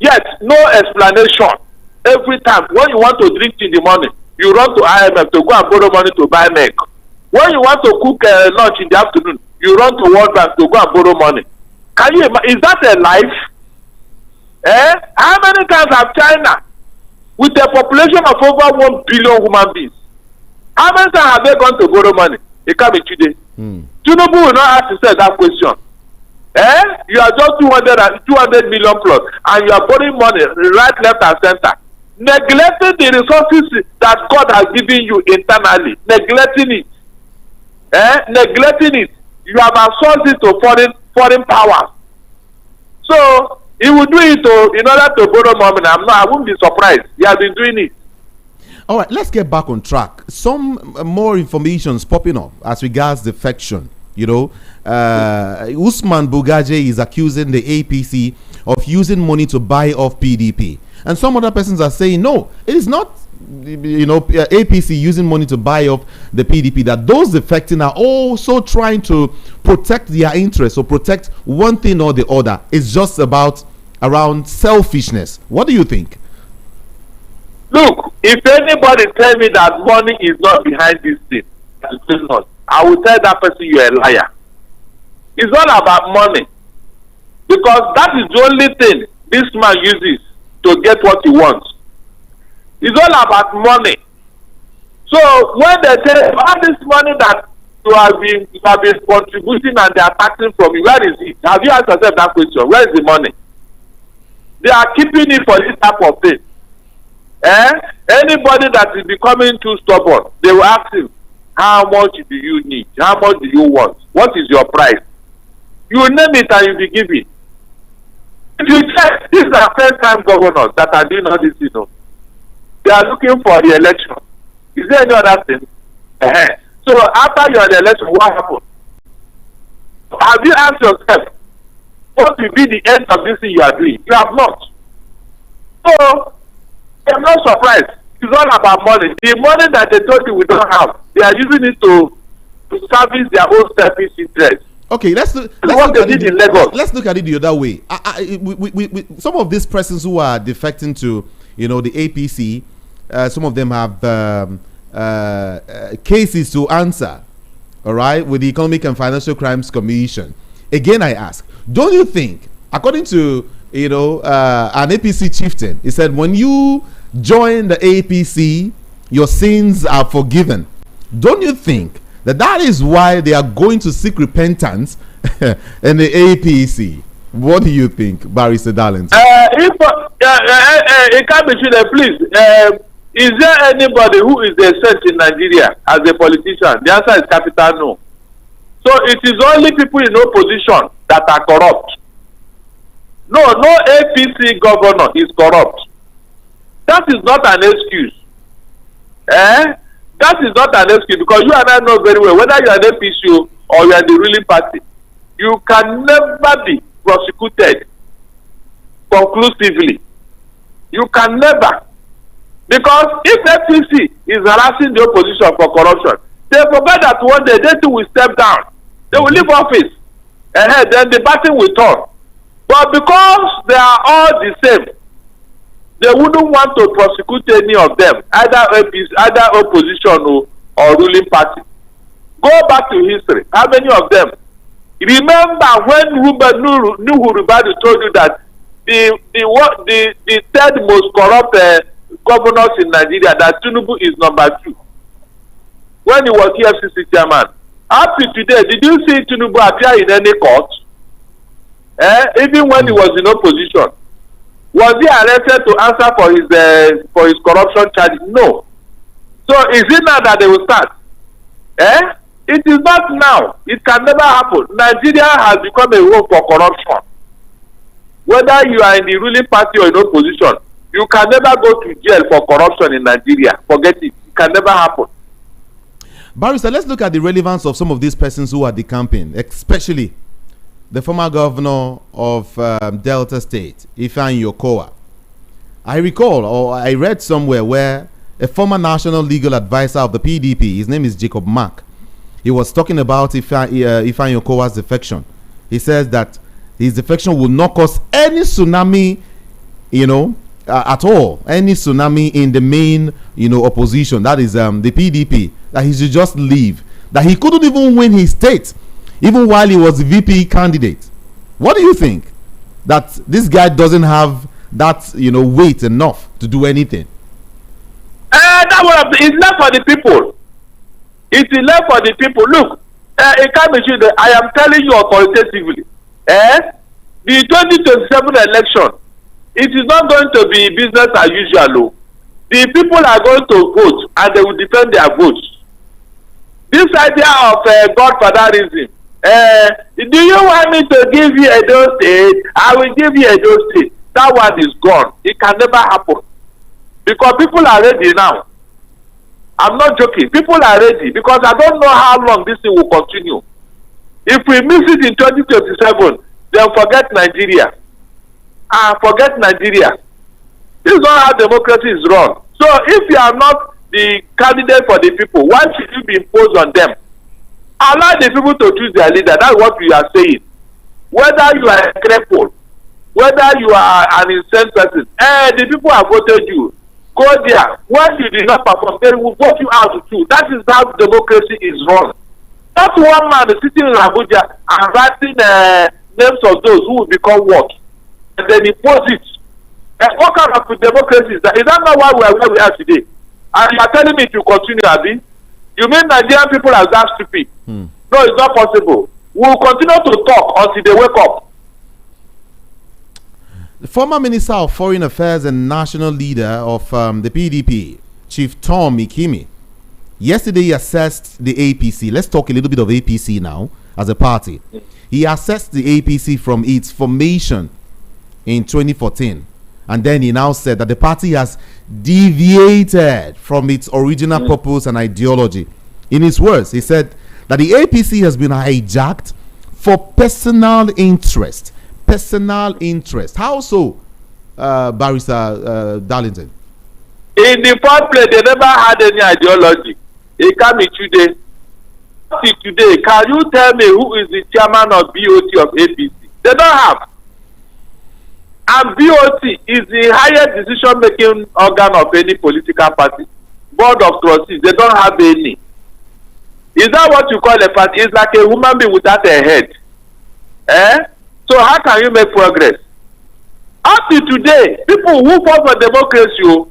Speaker 6: Yet, no explanation. Every time, when you want to drink in the morning, you run to IMF to go and borrow money to buy milk. When you want to cook lunch in the afternoon, you run to World Bank to go and borrow money. Can you imagine? Is that a life? How many times have China, with a population of over 1 billion human beings, how many times have they gone to borrow money? It can't be today. Tinubu will not ask himself that question. You are just 200 million plus, and you are borrowing money right, left, and center. Neglecting the resources that God has given you internally. Neglecting it. Neglecting it. You have outsourced it to foreign powers. So he will do it in order to borrow money. I won't be surprised. He has been doing it.
Speaker 1: All right, let's get back on track. Some more information is popping up as regards defection. You know, Usman Bugaje is accusing the APC of using money to buy off PDP. And some other persons are saying, no, it is not, APC using money to buy off the PDP, that those defecting are also trying to protect their interests or protect one thing or the other. It's just around selfishness. What do you think?
Speaker 6: Look, if anybody tell me that money is not behind this thing, I will tell that person you're a liar. It's all about money. Because that is the only thing this man uses to get what he wants. It's all about money. So when they tell all this money that you have been contributing and they are taxing from you, where is it? Have you asked yourself that question? Where is the money? They are keeping it for this type of thing. Anybody that is becoming too stubborn, they will ask him, how much do you need? How much do you want? What is your price? You will name it and you will be giving. If you check, these are first-time governors that are doing all this, they are looking for the election. Is there any other thing? So after you are the election, what happened? Have you asked yourself, what will be the end of this thing you are doing? You have not. So, I'm not surprised. It's all about money. The money that they told you we don't have, they are using it to service their own selfish interests.
Speaker 1: Okay, let's look at it the other way. Some of these persons who are defecting to, the APC, some of them have cases to answer. All right, with the Economic and Financial Crimes Commission. Again, I ask, don't you think, according to an APC chieftain, he said when you join the APC, your sins are forgiven. Don't you think that is why they are going to seek repentance in the APC? What do you think, Barrister Darlington?
Speaker 6: It can be sure, please. Is there anybody who is a saint in Nigeria as a politician? The answer is capital no. So it is only people in opposition that are corrupt. No APC governor is corrupt. That is not an excuse. That is not an excuse, because you and I know very well, whether you are an APC or you are the ruling party, you can never be prosecuted conclusively. You can never. Because if APC is harassing the opposition for corruption, they forget that one day they too will step down. They will leave office. Then the battle will turn. But because they are all the same, they wouldn't want to prosecute any of them, either APC, either opposition or ruling party. Go back to history. How many of them? Remember when Nuhu Rubadu told you that the third most corrupt governors in Nigeria, that Tinubu is number 2. When he was EFCC chairman. Up to today, did you see Tinubu appear in any court? Even when he was in opposition. Was he arrested to answer for his corruption charges? No. So is it now that they will start? It is not now. It can never happen. Nigeria has become a home for corruption. Whether you are in the ruling party or in opposition, you can never go to jail for corruption in Nigeria. Forget it. It can never happen.
Speaker 1: Barrister, let's look at the relevance of some of these persons who are decamping, especially the former governor of Delta State, Ifeanyi Okowa. I recall, or I read somewhere, where a former national legal advisor of the PDP, his name is Jacob Mark, he was talking about Ifeanyi Okowa's defection. He says that his defection will not cause any tsunami, at all, any tsunami in the main, opposition, that is the PDP, that he should just leave, that he couldn't even win his state, even while he was the VP candidate. What do you think? That this guy doesn't have that, weight enough to do anything?
Speaker 6: That one is left for the people. It is left for the people. Look, it can't be sure that I am telling you authoritatively. The 2027 election, it is not going to be business as usual. The people are going to vote and they will defend their votes. This idea of godfatherism, do you want me to give you Edo State? I will give you Edo State. That one is gone. It can never happen. Because people are ready now. I'm not joking. People are ready, because I don't know how long this thing will continue. If we miss it in 2027, then forget Nigeria. Forget Nigeria. This is not how democracy is run. So if you are not the candidate for the people, why should you be imposed on them? Allow the people to choose their leader. That's what we are saying. Whether you are a cripple, whether you are an insane person, the people have voted you. Go there. When you did not perform, they will vote you out too. That is how democracy is run. Not one man sitting in Abuja and writing names of those who will become what? And then impose it. What kind of democracy is that? Is that not why we are where we are today? And you are telling me to continue, Abi? You mean Nigerian people are that stupid? No, it's not possible. We will continue to talk until they wake up.
Speaker 1: The former Minister of Foreign Affairs and national leader of the PDP, Chief Tom Ikimi, yesterday assessed the APC. Let's talk a little bit of APC now as a party. He assessed the APC from its formation in 2014. And then he now said that the party has deviated from its original purpose and ideology. In his words, he said that the APC has been hijacked for personal interest. Personal interest. How so, Barrister Darlington?
Speaker 6: In the first place, they never had any ideology. It can be today. Today, can you tell me who is the chairman of BOT of APC? They don't have. And BOT is the highest decision-making organ of any political party. Board of trustees, they don't have any. Is that what you call a party? It's like a human being without a head. So how can you make progress? Up to today, people who fought for democracy,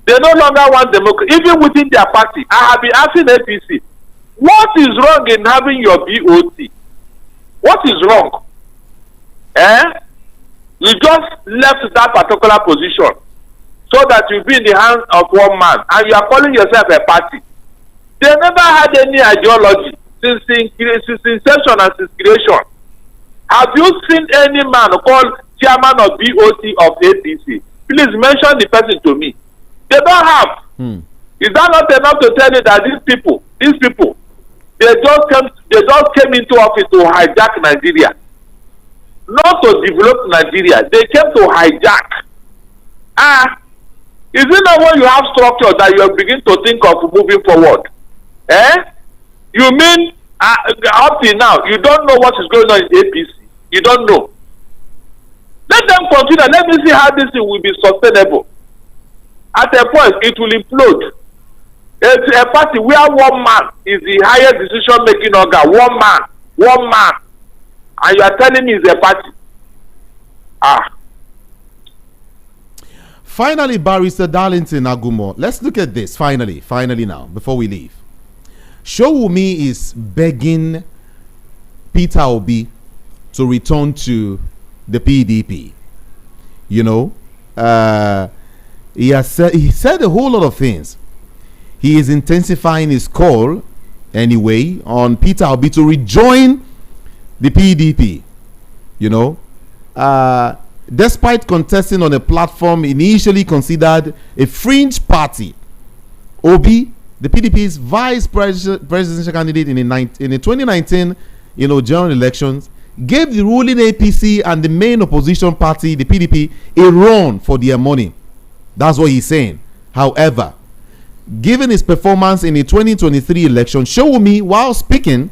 Speaker 6: They no longer want democracy. Even within their party, I have been asking APC, what is wrong in having your BOT? What is wrong? You just left that particular position so that you be in the hands of one man, and you are calling yourself a party. They never had any ideology since inception and since creation. Have you seen any man called chairman of BOT of APC? Please mention the person to me. They don't have. Is that not enough to tell you that these people, they just came into office to hijack Nigeria, not to develop Nigeria. They came to hijack. Is it not when you have structure that you begin to think of moving forward? You mean up till now you don't know what is going on in APC? You don't know. Let them continue. Let me see how this thing will be sustainable. At a point, it will implode. It's a party where one man is the highest decision-making organ. One man, and you are telling me it's a party.
Speaker 1: Finally, Barrister Darlington Agumo, let's look at this. Finally now, before we leave. Showumi is begging Peter Obi to return to the PDP. You know, he said a whole lot of things. He is intensifying his call anyway on Peter Obi to rejoin the PDP. You know, despite contesting on a platform initially considered a fringe party, Obi, the PDP's vice presidential candidate in the 2019, general elections, gave the ruling APC and the main opposition party, the PDP, a run for their money. That's what he's saying. However, given his performance in the 2023 election, Showumi, while speaking,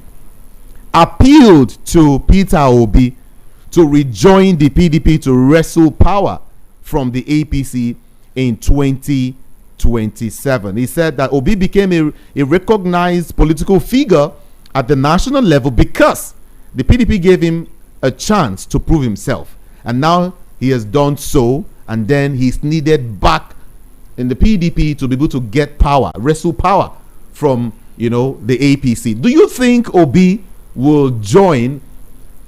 Speaker 1: appealed to Peter Obi to rejoin the PDP to wrestle power from the APC in 2027. He said that Obi became a recognized political figure at the national level because the PDP gave him a chance to prove himself. And now he has done so, and then he's needed back in the PDP to be able to get power, wrestle power from, the APC. Do you think Obi will join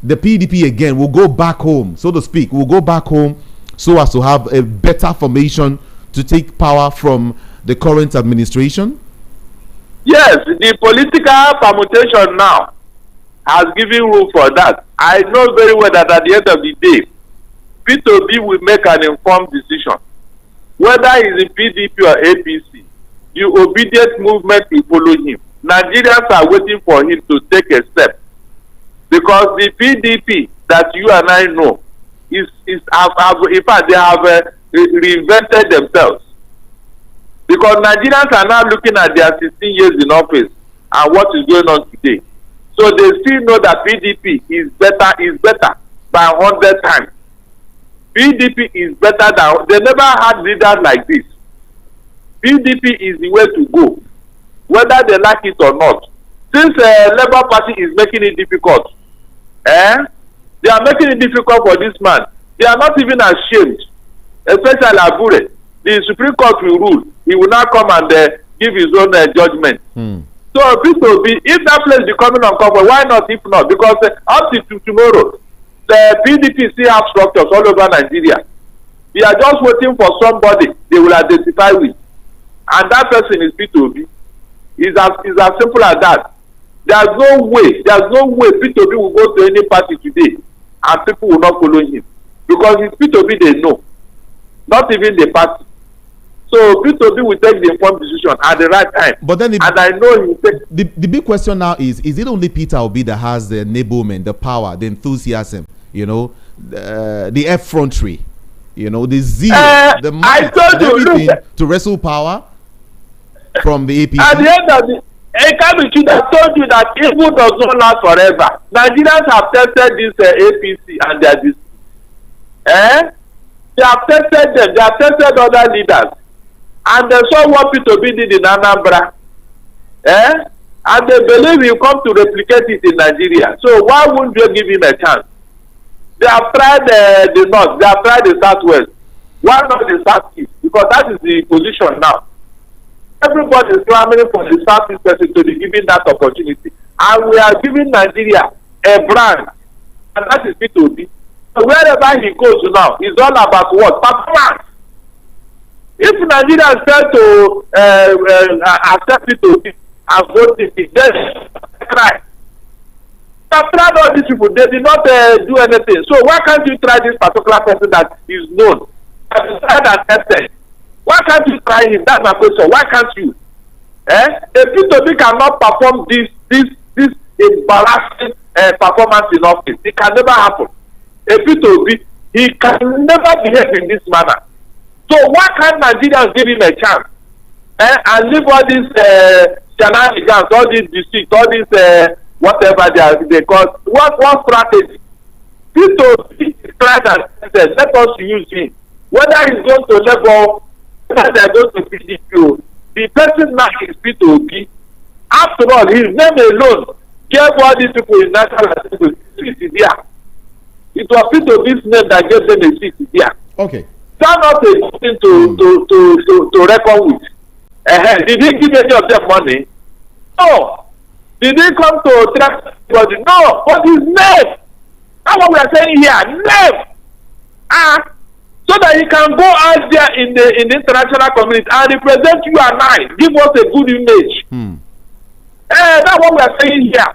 Speaker 1: the PDP again? Will go back home, so to speak. Will go back home so as to have a better formation to take power from the current administration?
Speaker 6: Yes, the political permutation now has given room for that. I know very well that at the end of the day, Peter Obi will make an informed decision. Whether he's in PDP or APC, the obedient movement will follow him. Nigerians are waiting for him to take a step. Because the PDP that you and I know in fact, they have reinvented themselves. Because Nigerians are now looking at their 16 years in office and what is going on today. So they still know that PDP is better by 100 times. PDP is better than, they never had leaders like this. PDP is the way to go, whether they like it or not. Since Labour Party is making it difficult, they are making it difficult for this man. They are not even ashamed, especially Abure. The Supreme Court will rule. He will now come and give his own judgment. So people, if that place is becoming uncomfortable, why not? If not, because up to tomorrow, the PDP still have structures all over Nigeria. We are just waiting for somebody they will identify with, and that person is Peter Obi. It's as simple as that. There's no way Peter Obi will go to any party today and people will not follow him, because it's Peter Obi they know, not even the party. So Peter Obi will take the informed decision at the right time.
Speaker 1: But then
Speaker 6: I know he will take.
Speaker 1: The big question now is it only Peter Obi that has the enablement, the power, the enthusiasm, the effrontery, the zeal, the might, everything to wrestle power from the APC?
Speaker 6: At the end of the Kanu that told you that evil does not last forever. Nigerians have tested this APC and their district. They have tested them. They have tested other leaders. And they saw what Peter Obi did in Anambra. And they believe he will come to replicate it in Nigeria. So why wouldn't you give him a chance? They have tried the north. They have tried the southwest. Why not the southeast? because that is the position now. Everybody is clamoring for the Southeast person to be given that opportunity, and we are giving Nigeria a brand, and that is P2B. So wherever he goes now, it's all about what? Performance. If Nigeria said to accept P2B and vote it, then try. After all these people, they did not do anything. So why can't you try this particular person that is known, that is tried and tested? Why can't you try him? That's my question. Why can't you? If P2B cannot perform this embarrassing performance in office, it can never happen. If P2B, he can never behave in this manner. So why can't Nigerians give him a chance? And leave all these shenanigans, all these deceit, all these whatever they call what strategy? P2B is tried and tested. Let us use him. Whether he's going to level, whether they're going to PDP, the person now is P2B. After all, his name alone gave all these people in national assembly seat there. It was P2B's name that gave them a seat there.
Speaker 1: Okay.
Speaker 6: That's not a thing to reckon with. Did he give any of them money? No. Did he come to track everybody? No. But his name. That's what we are saying here. Name. So that he can go out there in the international community and represent you and I. Give us a good image. That's what we are saying here.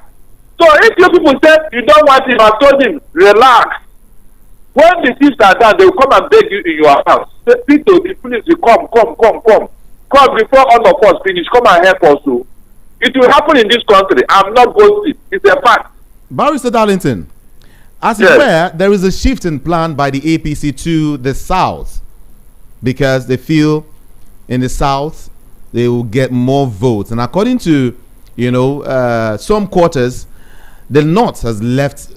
Speaker 6: So if you people say you don't want him, I told him, relax. When the thieves are done, they will come and beg you in your house. Say, Peter, please, come. Come before all of us finish. Come and help us. So it will happen in this country. I'm not boasting. It's a fact.
Speaker 1: Barrister Darlington, as it were, there is a shift in plan by the APC to the South because they feel in the South they will get more votes. And according to, some quarters, the North has left,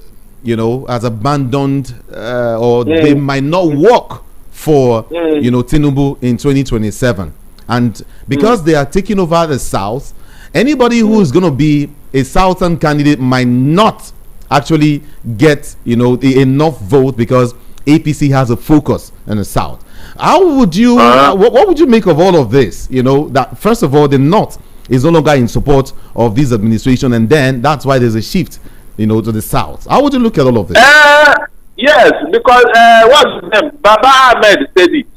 Speaker 1: has abandoned or they might not work for, Tinubu in 2027. And because they are taking over the South, anybody who is going to be a Southern candidate might not actually get, enough vote because APC has a focus in the South. How would you, what would you make of all of this? That first of all, the North is no longer in support of this administration, and then that's why there's a shift, to the South. How would you look at all of this?
Speaker 6: Yes, because what's his name? Baba Ahmed said it.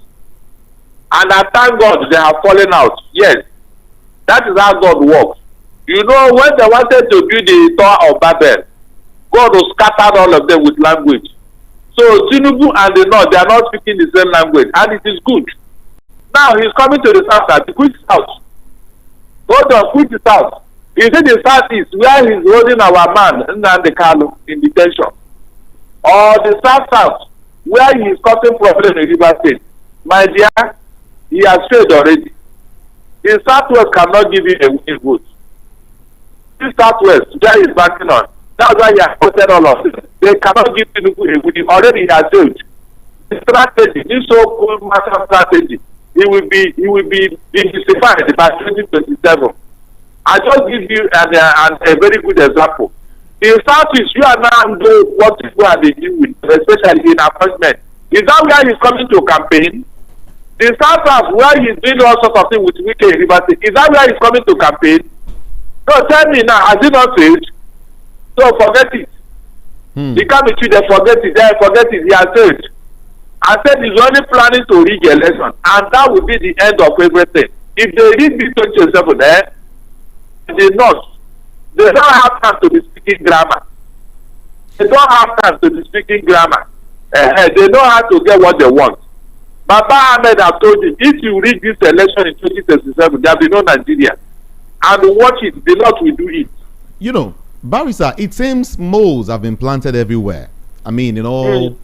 Speaker 6: And I thank God they have fallen out. Yes, that is how God works. When they wanted to build the Tower of Babel, God will scatter all of them with language. So Tinubu and the North, they are not speaking the same language, and it is good. Now he's coming to the South, which South? Hold on, which South? Is it the Southeast where he's holding our man Nnamdi Kanu in detention? Or the South where he is causing problems in River State? My dear, he has failed already. The Southwest cannot give him a winning vote. The Southwest, where he is backing on, that's why he has voted all of them. They cannot give Tinubu a winning. Already he has failed. The strategy, this so-called master strategy, he will be demystified by 2027. I just give you a very good example. In Southeast, you are now doing what people are doing with, especially in appointment. Is that where he's coming to campaign? The South, where he's doing all sorts of things with Wike University, is that where he's coming to campaign? No, tell me now, has he not failed? So forget it. He can't be treated, forget it, he has failed. I said he's only planning to rig election, and that will be the end of everything. If they rig this 2027, they don't have time to be speaking grammar. They don't have time to be speaking grammar. They know how to get what they want. Baba Ahmed have told you, if you rig this election in 2027, there will be no Nigeria. And watch it, the Lord will do it.
Speaker 1: Barrister, it seems moles have been planted everywhere. I mean, in all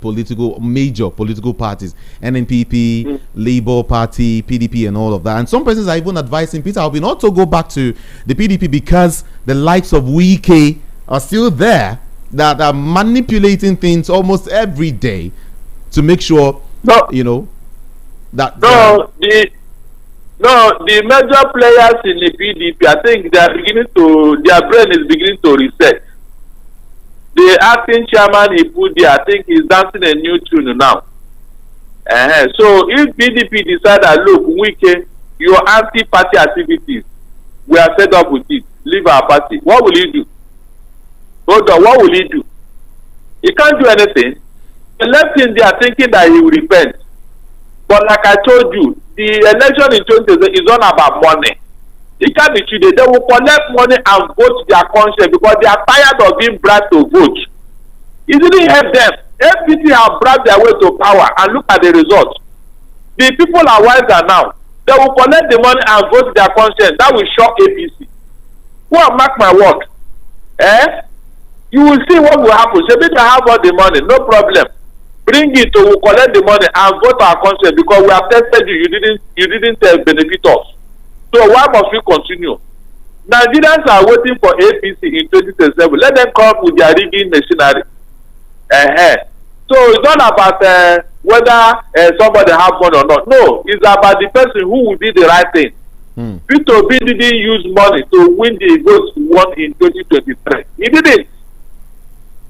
Speaker 1: major political parties, NNPP, Labour Party, PDP, and all of that. And some persons are even advising Peter Obi not to go back to the PDP because the likes of Wike are still there that are manipulating things almost every day to make sure, that.
Speaker 6: The major players in the PDP, I think their brain is beginning to reset. The acting chairman he put there, I think he's dancing a new tune now. So if PDP decide that, look, Wike, your anti-party activities, we are fed up with it, leave our party, what will you do? Hold on, what will he do? He can't do anything. He left him there thinking that he will repent. But like I told you, the election in 2020 is not about money. It can't be treated. They will collect money and vote their conscience because they are tired of being bribed to vote. It didn't help them. FPT have bribed their way to power and look at the result. The people are wiser now. They will collect the money and vote their conscience. That will shock APC. Go and mark my word. You will see what will happen. So if they have all the money, no problem. Bring it, we will collect the money and vote our conscience because we have tested you. You didn't benefit us. So why must we continue? Nigerians are waiting for APC in 2027. Let them come with their rigging machinery. So it's not about whether somebody have money or not. No, it's about the person who will do the right thing. Peter Obi didn't use money to win the votes he won in 2023. He didn't.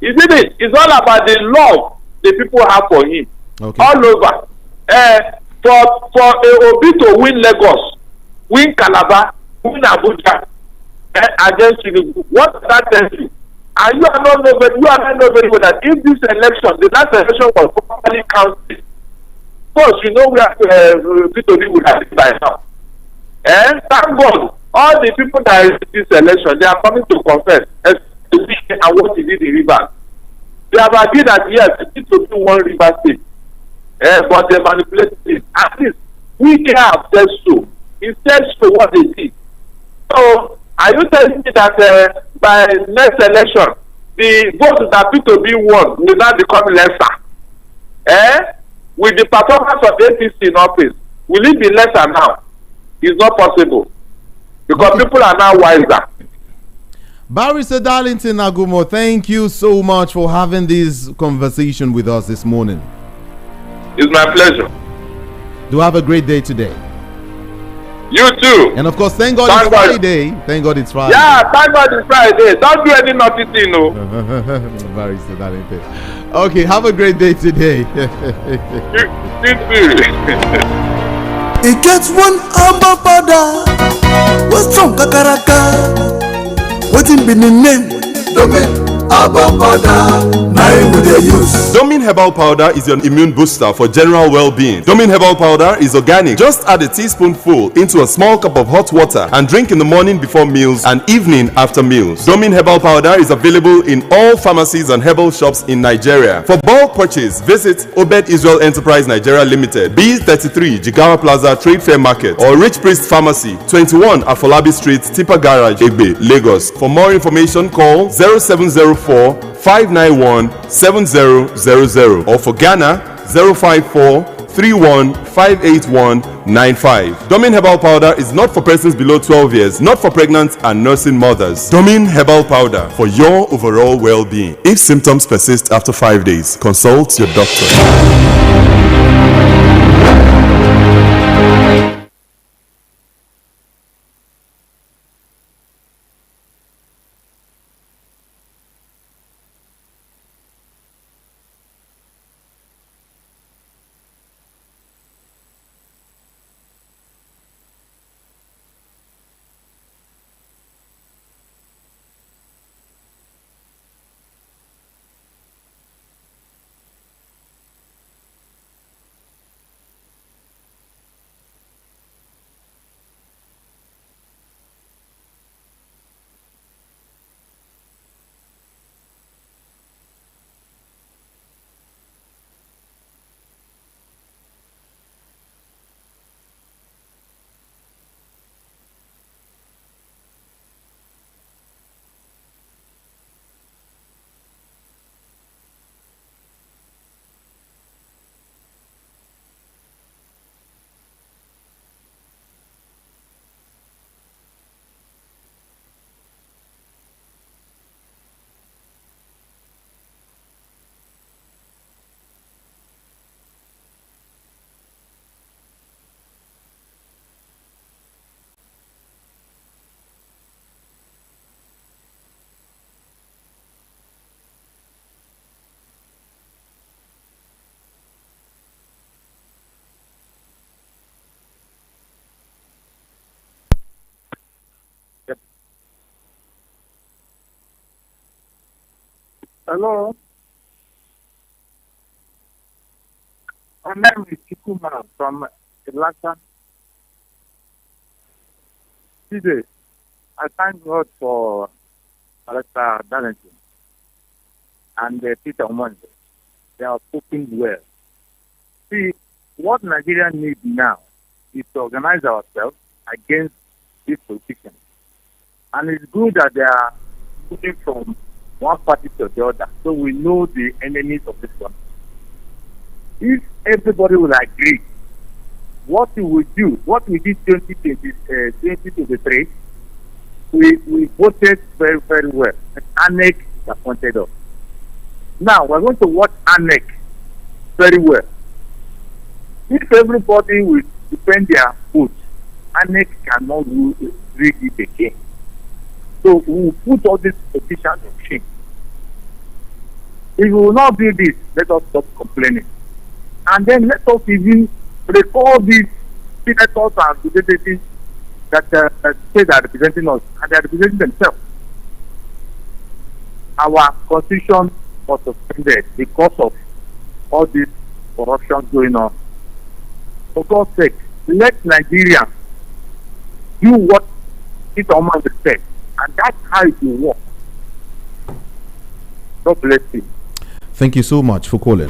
Speaker 6: It's all about the love the people have for him. Okay. All over. For Obi to win Lagos, win Calabar, win Abuja, against Tinubu, what does that tell you? And you are not know very well that if this election, the last election was properly counted, of course, you know where Peter would have been by now. Thank God, all the people that are in this election, they are coming to confess and what he did in Rivers. They have agreed that yes, it needs to be one River State. But they manipulated it. At least we can have said so. Instead to what they did. So are you telling me that by next election the votes that Peter B won will not become lesser? With the performance of APC in office, will it be lesser now? It's not possible. Because people are now wiser.
Speaker 1: Barrister Darlington Agumo, thank you so much for having this conversation with us this morning.
Speaker 6: It's my pleasure.
Speaker 1: Do have a great day today.
Speaker 6: You too.
Speaker 1: And of course, thank God it's Friday. Thank God it's Friday.
Speaker 6: Yeah, thank God it's Friday. Don't do any naughty thing, no.
Speaker 1: Barrister Darlington. Okay, have a great day today.
Speaker 6: You too.
Speaker 7: It gets one abba father. What's strong kakaraka? Waiting be the name. Domain Herbal Powder. Now with their use.
Speaker 8: Domin Herbal Powder is your immune booster for general well-being. Domin Herbal Powder is organic. Just add a teaspoonful into a small cup of hot water and drink in the morning before meals and evening after meals. Domin Herbal Powder is available in all pharmacies and herbal shops in Nigeria. For bulk purchase, visit Obed Israel Enterprise Nigeria Limited, B33 Jigawa Plaza Trade Fair Market, or Rich Priest Pharmacy, 21 Afolabi Street, Tipa Garage, Egbe, Lagos. For more information, call 0704 591 7000 or for Ghana 054 31 581 95. Domin Herbal Powder is not for persons below 12 years, not for pregnant and nursing mothers. Domin Herbal Powder for your overall well-being. If symptoms persist after 5 days, consult your doctor.
Speaker 6: Hello. My name is Chikuma from Atlanta. Today, I thank God for Darlington and Peter Monday. They are coping well. See, what Nigeria needs now is to organize ourselves against these politicians. And it's good that they are moving from one party to the other, so we know the enemies of this country. If everybody will agree, what we will do, what we did 2023, we voted very, very well. And ANEC appointed us. Now, we're going to watch ANEC very well. If everybody will defend their vote, ANEC cannot read it again. So we will put all these petitions in shame. If we will not do this, let us stop complaining. And then let us even recall these senators and representatives that say they are representing us, and they are representing themselves. Our constitution was suspended because of all this corruption going on. For God's sake, let Nigeria do what it almost said, and that's how it will work. God bless you.
Speaker 1: Thank you so much for calling.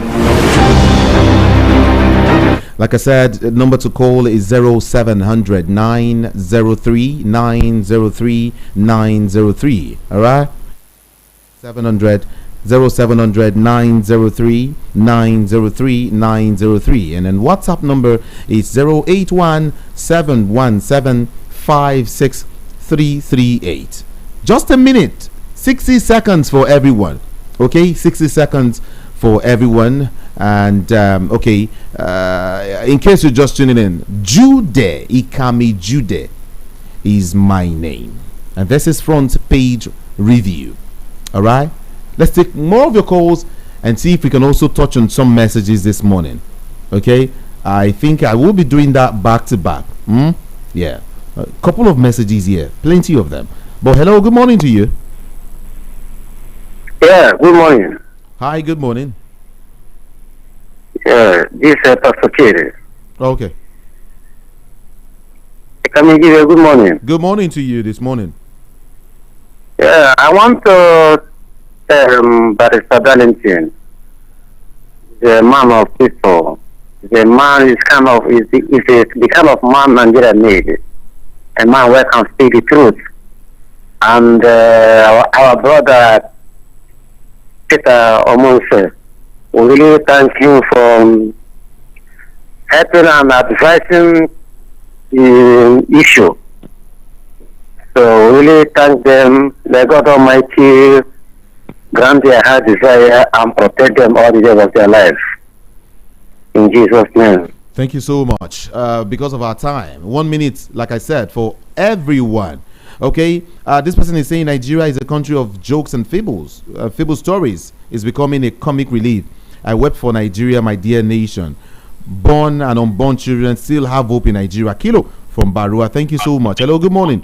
Speaker 1: Like I said, the number to call is 0700 903 903 903. All right? 0700 903 903 903. And then WhatsApp number is 081 717 56338. Just a minute. 60 seconds for everyone. Okay? 60 seconds for everyone. And in case you're just tuning in, Jude Ikami Jude is my name, and this is front page review. All right, let's take more of your calls and see if we can also touch on some messages this morning. Okay, I think I will be doing that back to back. Yeah, a couple of messages here, plenty of them. But hello, good morning to you.
Speaker 9: Yeah, good morning.
Speaker 1: Hi, good morning.
Speaker 9: This is Pastor Kiri.
Speaker 1: Okay.
Speaker 9: Can you give a good morning?
Speaker 1: Good morning to you this morning.
Speaker 9: Yeah, I want to tell Barrister Darlington, the man of people. The man is the kind of man Nigeria need. A man who can speak the truth. And our brother Peter Omonse, we really thank you for helping and advising the issue. So we really thank them. May God Almighty grant their heart desire and protect them all the days of their life. In Jesus' name.
Speaker 1: Thank you so much. Because of our time, 1 minute, like I said, for everyone. Okay, this person is saying Nigeria is a country of jokes and fables. Fable stories is becoming a comic relief. I wept for Nigeria, my dear nation. Born and unborn children still have hope in Nigeria. Kilo from Barua. Thank you so much. Hello, good morning.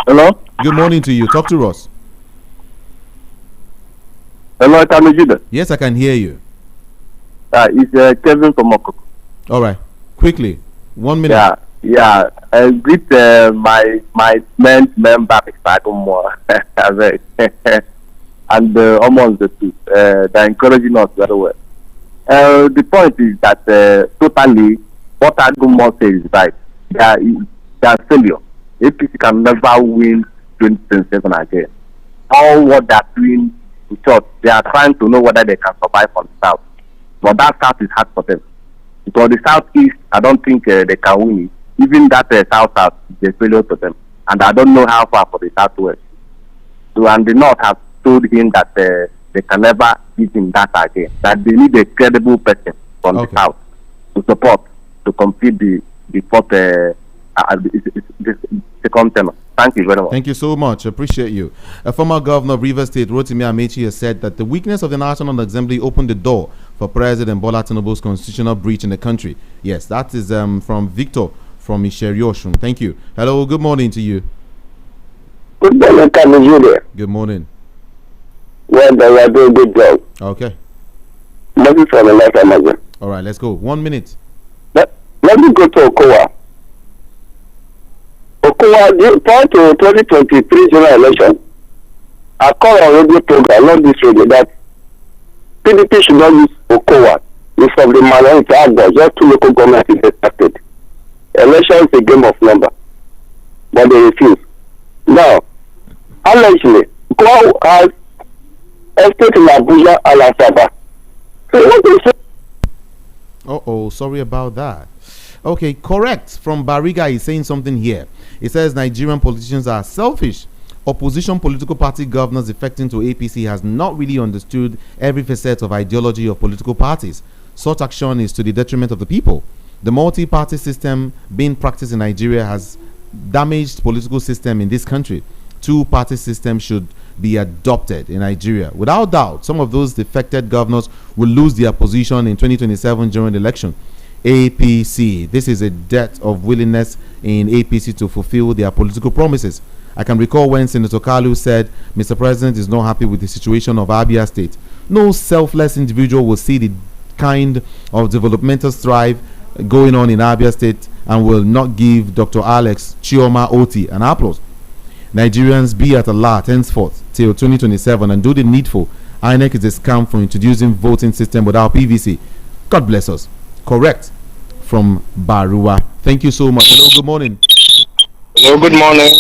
Speaker 10: Hello.
Speaker 1: Good morning to you. Talk to us.
Speaker 10: Hello, Kanu.
Speaker 1: Yes, I can hear you.
Speaker 10: It's Kevin from Okoko.
Speaker 1: All right, quickly, 1 minute.
Speaker 10: Yeah. I greet my main member, and almost the two. They're encouraging us very well. The point is that totally what Agumon says is right. They are failure. APC can never win 2027 again. All what they're doing in short, they are trying to know whether they can survive on the south. But that south is hard for them. Because the southeast, I don't think they can win it. Even that south is a failure to them. And I don't know how far for the southwest. So, and the north have told him that they can never beat him that again. That they need a credible person from the south to support, to complete the fourth, second term. Thank you very much.
Speaker 1: Thank you so much. Appreciate you. A former governor of Rivers State, Rotimi Amechi, has said that the weakness of the National Assembly opened the door for President Bola Tinubu's constitutional breach in the country. Yes, that is from Victor from Isheri-Osun. Thank you. Hello, good morning to you.
Speaker 9: Good morning, Kanu.
Speaker 1: Good morning.
Speaker 9: Well, they are doing a good job.
Speaker 1: Okay.
Speaker 9: Moses from the left Amazon.
Speaker 1: All right, let's go. 1 minute.
Speaker 9: Let me go to Okowa. Okowa, prior to 2023 general election, I call on radio program, not this radio, that PDP should not use Okowa. It's of the minority actors, just 2 local governments is expected. Election is a game of number, but they refuse. Now, allegedly, Okowa has estate in Abuja and Asaba. So what is it?
Speaker 1: Oh, sorry about that. Okay, correct. From Bariga, he's saying something here. He says Nigerian politicians are selfish. Opposition political party governors defecting to APC has not really understood every facet of ideology of political parties. Such action is to the detriment of the people. The multi-party system being practiced in Nigeria has damaged political system in this country. Two-party system should be adopted in Nigeria. Without doubt, some of those defected governors will lose their position in 2027 during the election. APC, this is a debt of willingness in APC to fulfill their political promises. I can recall when Senator Kanu said Mr. President is not happy with the situation of Abia State. No selfless individual will see the kind of developmental strive going on in Abia State and will not give Dr. Alex Chioma Oti an applause. Nigerians be at alert henceforth till 2027 and do the needful. INEC is a scam for introducing voting system without PVC. God bless us. Correct. From Barua. Thank you so much. Hello, good morning.
Speaker 11: Hello, good morning.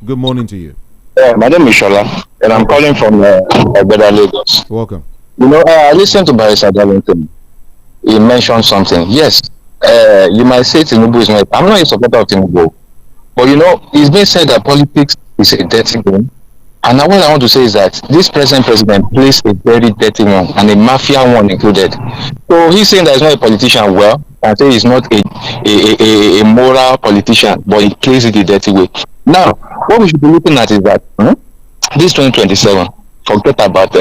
Speaker 1: Good morning to you.
Speaker 11: My name is Shola, and I'm calling from Ogbeda, Lagos.
Speaker 1: Welcome.
Speaker 11: You know, I listened to Barrister Darlington. He mentioned something. Yes, you might say Tinubu is not. I'm not a supporter of Tinubu, but you know, it's been said that politics is a dirty game. And now what I want to say is that this present president plays a very dirty one, and a mafia one included. So he's saying that he's not a politician. Well, I say he's not a moral politician, but he plays it the dirty way. Now, what we should be looking at is that this 2027, forget about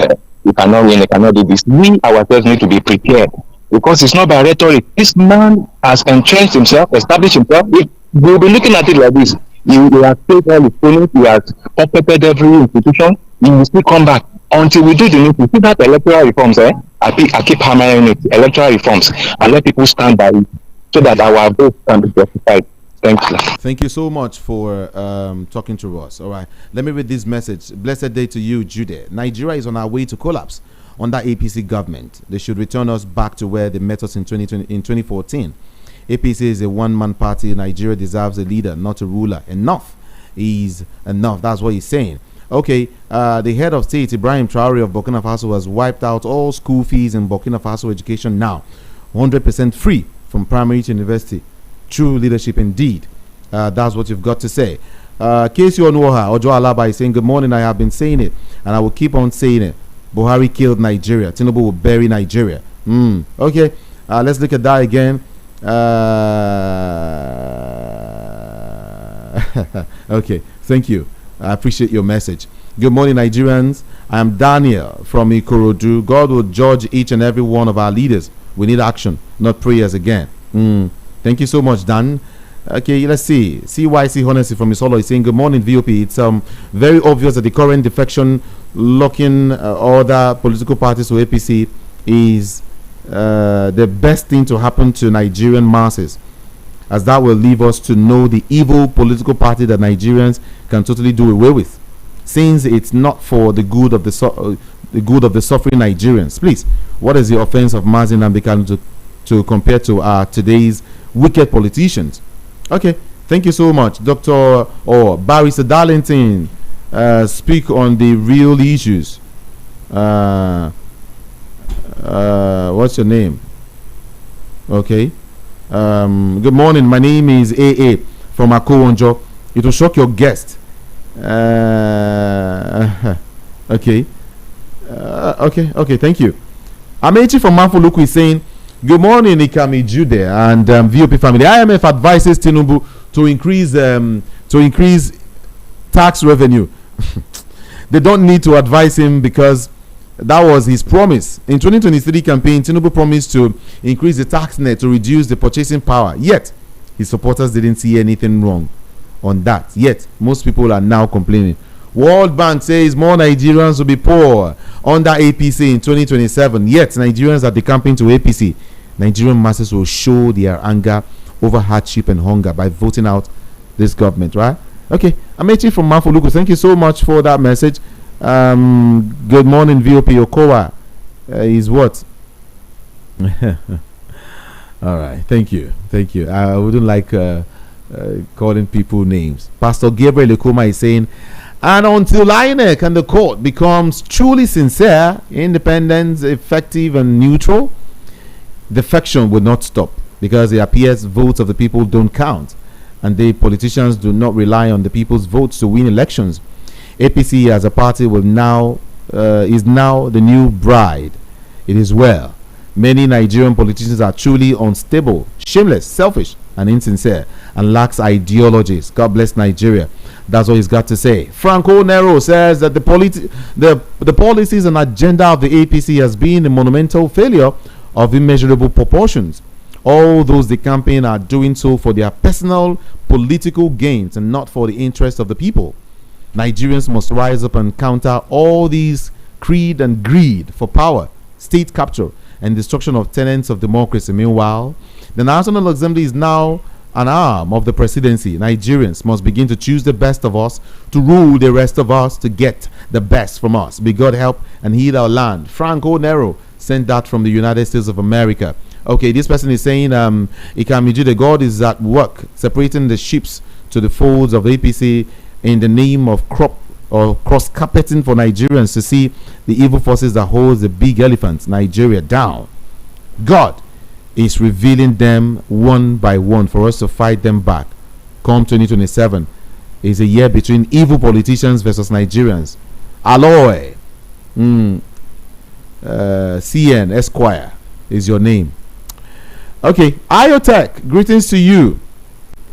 Speaker 11: we cannot win, we cannot do this. We ourselves need to be prepared, because it's not by rhetoric. This man has entrenched himself, established himself. We'll be looking at it like this. He has paid all his payments, he has puppeted every institution. He will still come back until we do the need to see that electoral reforms. I keep hammering it, electoral reforms, and let people stand by it so that our vote can be justified. Thank you.
Speaker 1: Thank you so much for talking to us. All right, let me read this message. Blessed day to you, Jude. Nigeria is on our way to collapse under APC government. They should return us back to where they met us in 2014. APC is a one-man party. Nigeria deserves a leader, not a ruler. Enough is enough. That's what he's saying. Okay, the head of state, Ibrahim Traore of Burkina Faso, has wiped out all school fees in Burkina Faso education now. 100% free from primary to university. True leadership indeed. That's what you've got to say. Casey Onuoha, Ojo Alaba is saying, good morning, I have been saying it, and I will keep on saying it. Buhari killed Nigeria. Tinubu will bury Nigeria. Okay, let's look at that again. Okay, thank you. I appreciate your message. Good morning, Nigerians. I am Daniel from Ikorodu. God will judge each and every one of our leaders. We need action, not prayers again. Thank you so much, Dan. Okay, let's see. CYC Honesty from Isolo is saying, good morning, VOP. It's very obvious that the current defection locking other political parties to APC is the best thing to happen to Nigerian masses, as that will leave us to know the evil political party that Nigerians can totally do away with, since it's not for the good of the suffering Nigerians. Please, what is the offense of Mazi Nnamdi Kanu to compare to today's wicked politicians? Okay, thank you so much, Dr. or Barrister Darlington. Speak on the real issues. What's your name? Okay. Good morning. My name is AA from Akowonjo. It will shock your guest. Okay. Okay. Thank you. Amechi from Manfuluku is saying, good morning, Ikami Jude and VOP family. IMF advises Tinubu to increase tax revenue. They don't need to advise him, because that was his promise. In 2023 campaign, Tinubu promised to increase the tax net to reduce the purchasing power. Yet, his supporters didn't see anything wrong on that. Yet, most people are now complaining. World Bank says more Nigerians will be poor under APC in 2027. Yet Nigerians are decamping to APC. Nigerian masses will show their anger over hardship and hunger by voting out this government, right? Okay, Amechi from Mafoluku, thank you so much for that message. Good morning, VOP Okowa. Is what? All right, thank you. I wouldn't like calling people names. Pastor Gabriel Ekuma is saying, and until INEC and the court becomes truly sincere, independent, effective, and neutral, defection will not stop, because it appears votes of the people don't count, and the politicians do not rely on the people's votes to win elections. APC as a party will now is now the new bride. It is well. Many Nigerian politicians are truly unstable, shameless, selfish, and insincere, and lacks ideologies. God bless Nigeria. That's what he's got to say. Franco Nero says that the policies and agenda of the APC has been a monumental failure of immeasurable proportions. All those the campaign are doing so for their personal political gains and not for the interest of the people. Nigerians must rise up and counter all these creed and greed for power, state capture, and destruction of tenets of democracy. Meanwhile, the National Assembly is now an arm of the presidency. Nigerians must begin to choose the best of us to rule the rest of us, to get the best from us. May God help and heal our land. Franco Nero sent that from the United States of America. Okay, this person is saying, Ikamiju, the God is at work, separating the sheep to the folds of APC in the name of crop or cross-carpeting for Nigerians to see the evil forces that holds the big elephant, Nigeria, down. God is revealing them one by one for us to fight them back. Come 2027 is a year between evil politicians versus Nigerians. Aloy, CN Esquire is your name. Okay, Iotech, greetings to you.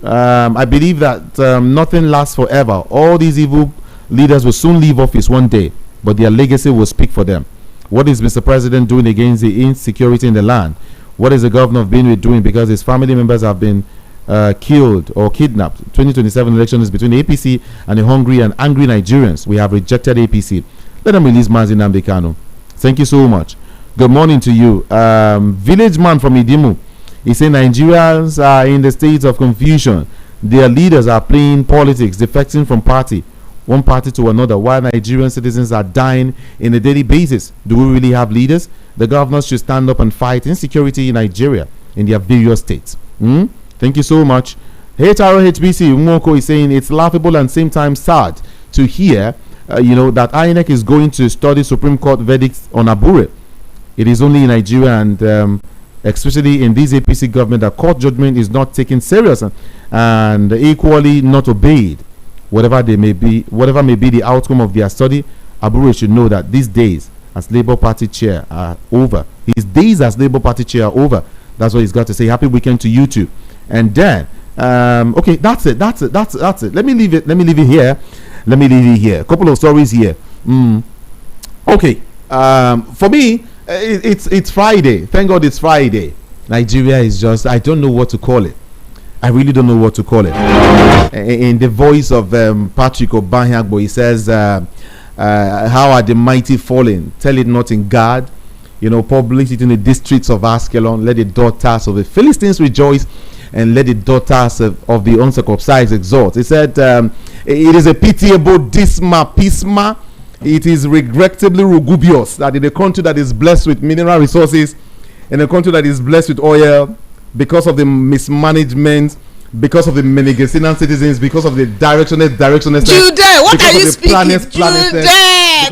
Speaker 1: I believe that nothing lasts forever. All these evil leaders will soon leave office one day, but their legacy will speak for them. What is Mr. President doing against the insecurity in the land? What is the governor of Benue doing because his family members have been killed or kidnapped? 2027 election is between APC and the hungry and angry Nigerians. We have rejected APC. Let them release Nnamdi Kanu. Thank you so much. Good morning to you. Village man from Idimu. He said Nigerians are in the state of confusion. Their leaders are playing politics, defecting from one party to another, while Nigerian citizens are dying in a daily basis. Do we really have leaders? The governors should stand up and fight insecurity in Nigeria in their various states. Thank you so much. HRHBC Umoko is saying it's laughable and same time sad to hear that INEC is going to study Supreme Court verdicts on Abure. It is only in Nigeria and especially in this APC government that court judgment is not taken serious and equally not obeyed. Whatever may be the outcome of their study, Abure should know that these days as Labour Party chair are over. His days as Labour Party chair are over. That's what he's got to say. Happy weekend to you too. And then, okay, that's it. Let me leave it here. A couple of stories here. Okay. For me, it's Friday. Thank God it's Friday. Nigeria is just, I don't know what to call it. I really don't know what to call it. In the voice of Patrick Obahagbo, he says, how are the mighty fallen? Tell it not in God. Publish it in the districts of Askelon. Let the daughters of the Philistines rejoice, and let the daughters of the uncircumcised exult. He said, it is a pitiable pisma. It is regrettably lugubrious that in a country that is blessed with mineral resources, in a country that is blessed with oil, because of the mismanagement, because of the Menegesinan citizens, because of the directionless.
Speaker 12: Jude, what are you speaking? Jude,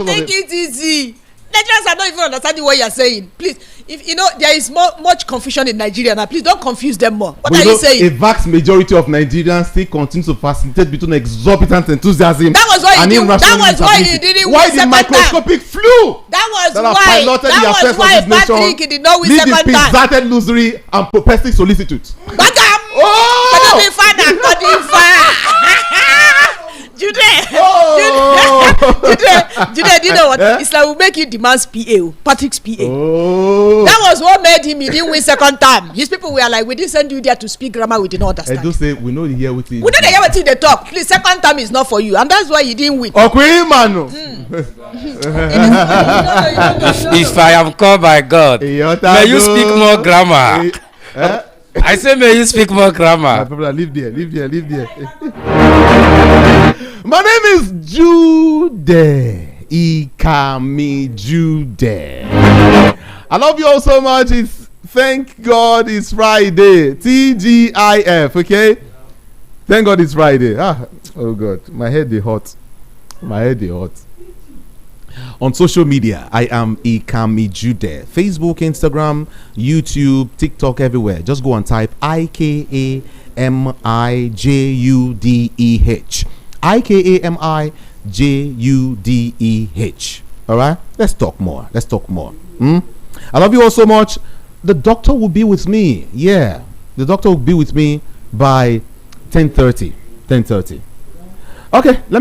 Speaker 12: take it easy. Nigerians are not even understanding what you are saying. Please, if there is much confusion in Nigeria now, please don't confuse them more. What are you saying?
Speaker 1: A vast majority of Nigerians still continue to facilitate between exorbitant enthusiasm.
Speaker 12: That was why he didn't
Speaker 1: why the microscopic flu
Speaker 12: that was why Patrick did not win second time.
Speaker 1: Lead the pizzated luxury and prophetic solicitude.
Speaker 12: Bagam! Jude. you know what? It's like we make you demand PA, Patrick's PA.
Speaker 1: Oh.
Speaker 12: That was what made him. He didn't win second time. His people were like, we didn't send you there to speak grammar. We did not understand.
Speaker 1: I do say we know the hear with
Speaker 12: We know the hear what they talk. Please, second time is not for you, and that's why you didn't win.
Speaker 13: If I am called by God, may you speak more grammar. I say, may you speak more grammar.
Speaker 1: Leave there. My name is Jude Ikami Jude. I love you all so much. Thank God it's Friday. TGIF, okay? Thank God it's Friday. Oh God, my head is hot. On social media, I am Ikami Jude. Facebook, Instagram, YouTube, TikTok, everywhere. Just go and type IKAMIJUDEH. IKAMIJUDEH. All right? Let's talk more. I love you all so much. The doctor will be with me. Yeah. The doctor will be with me by 10:30. Okay.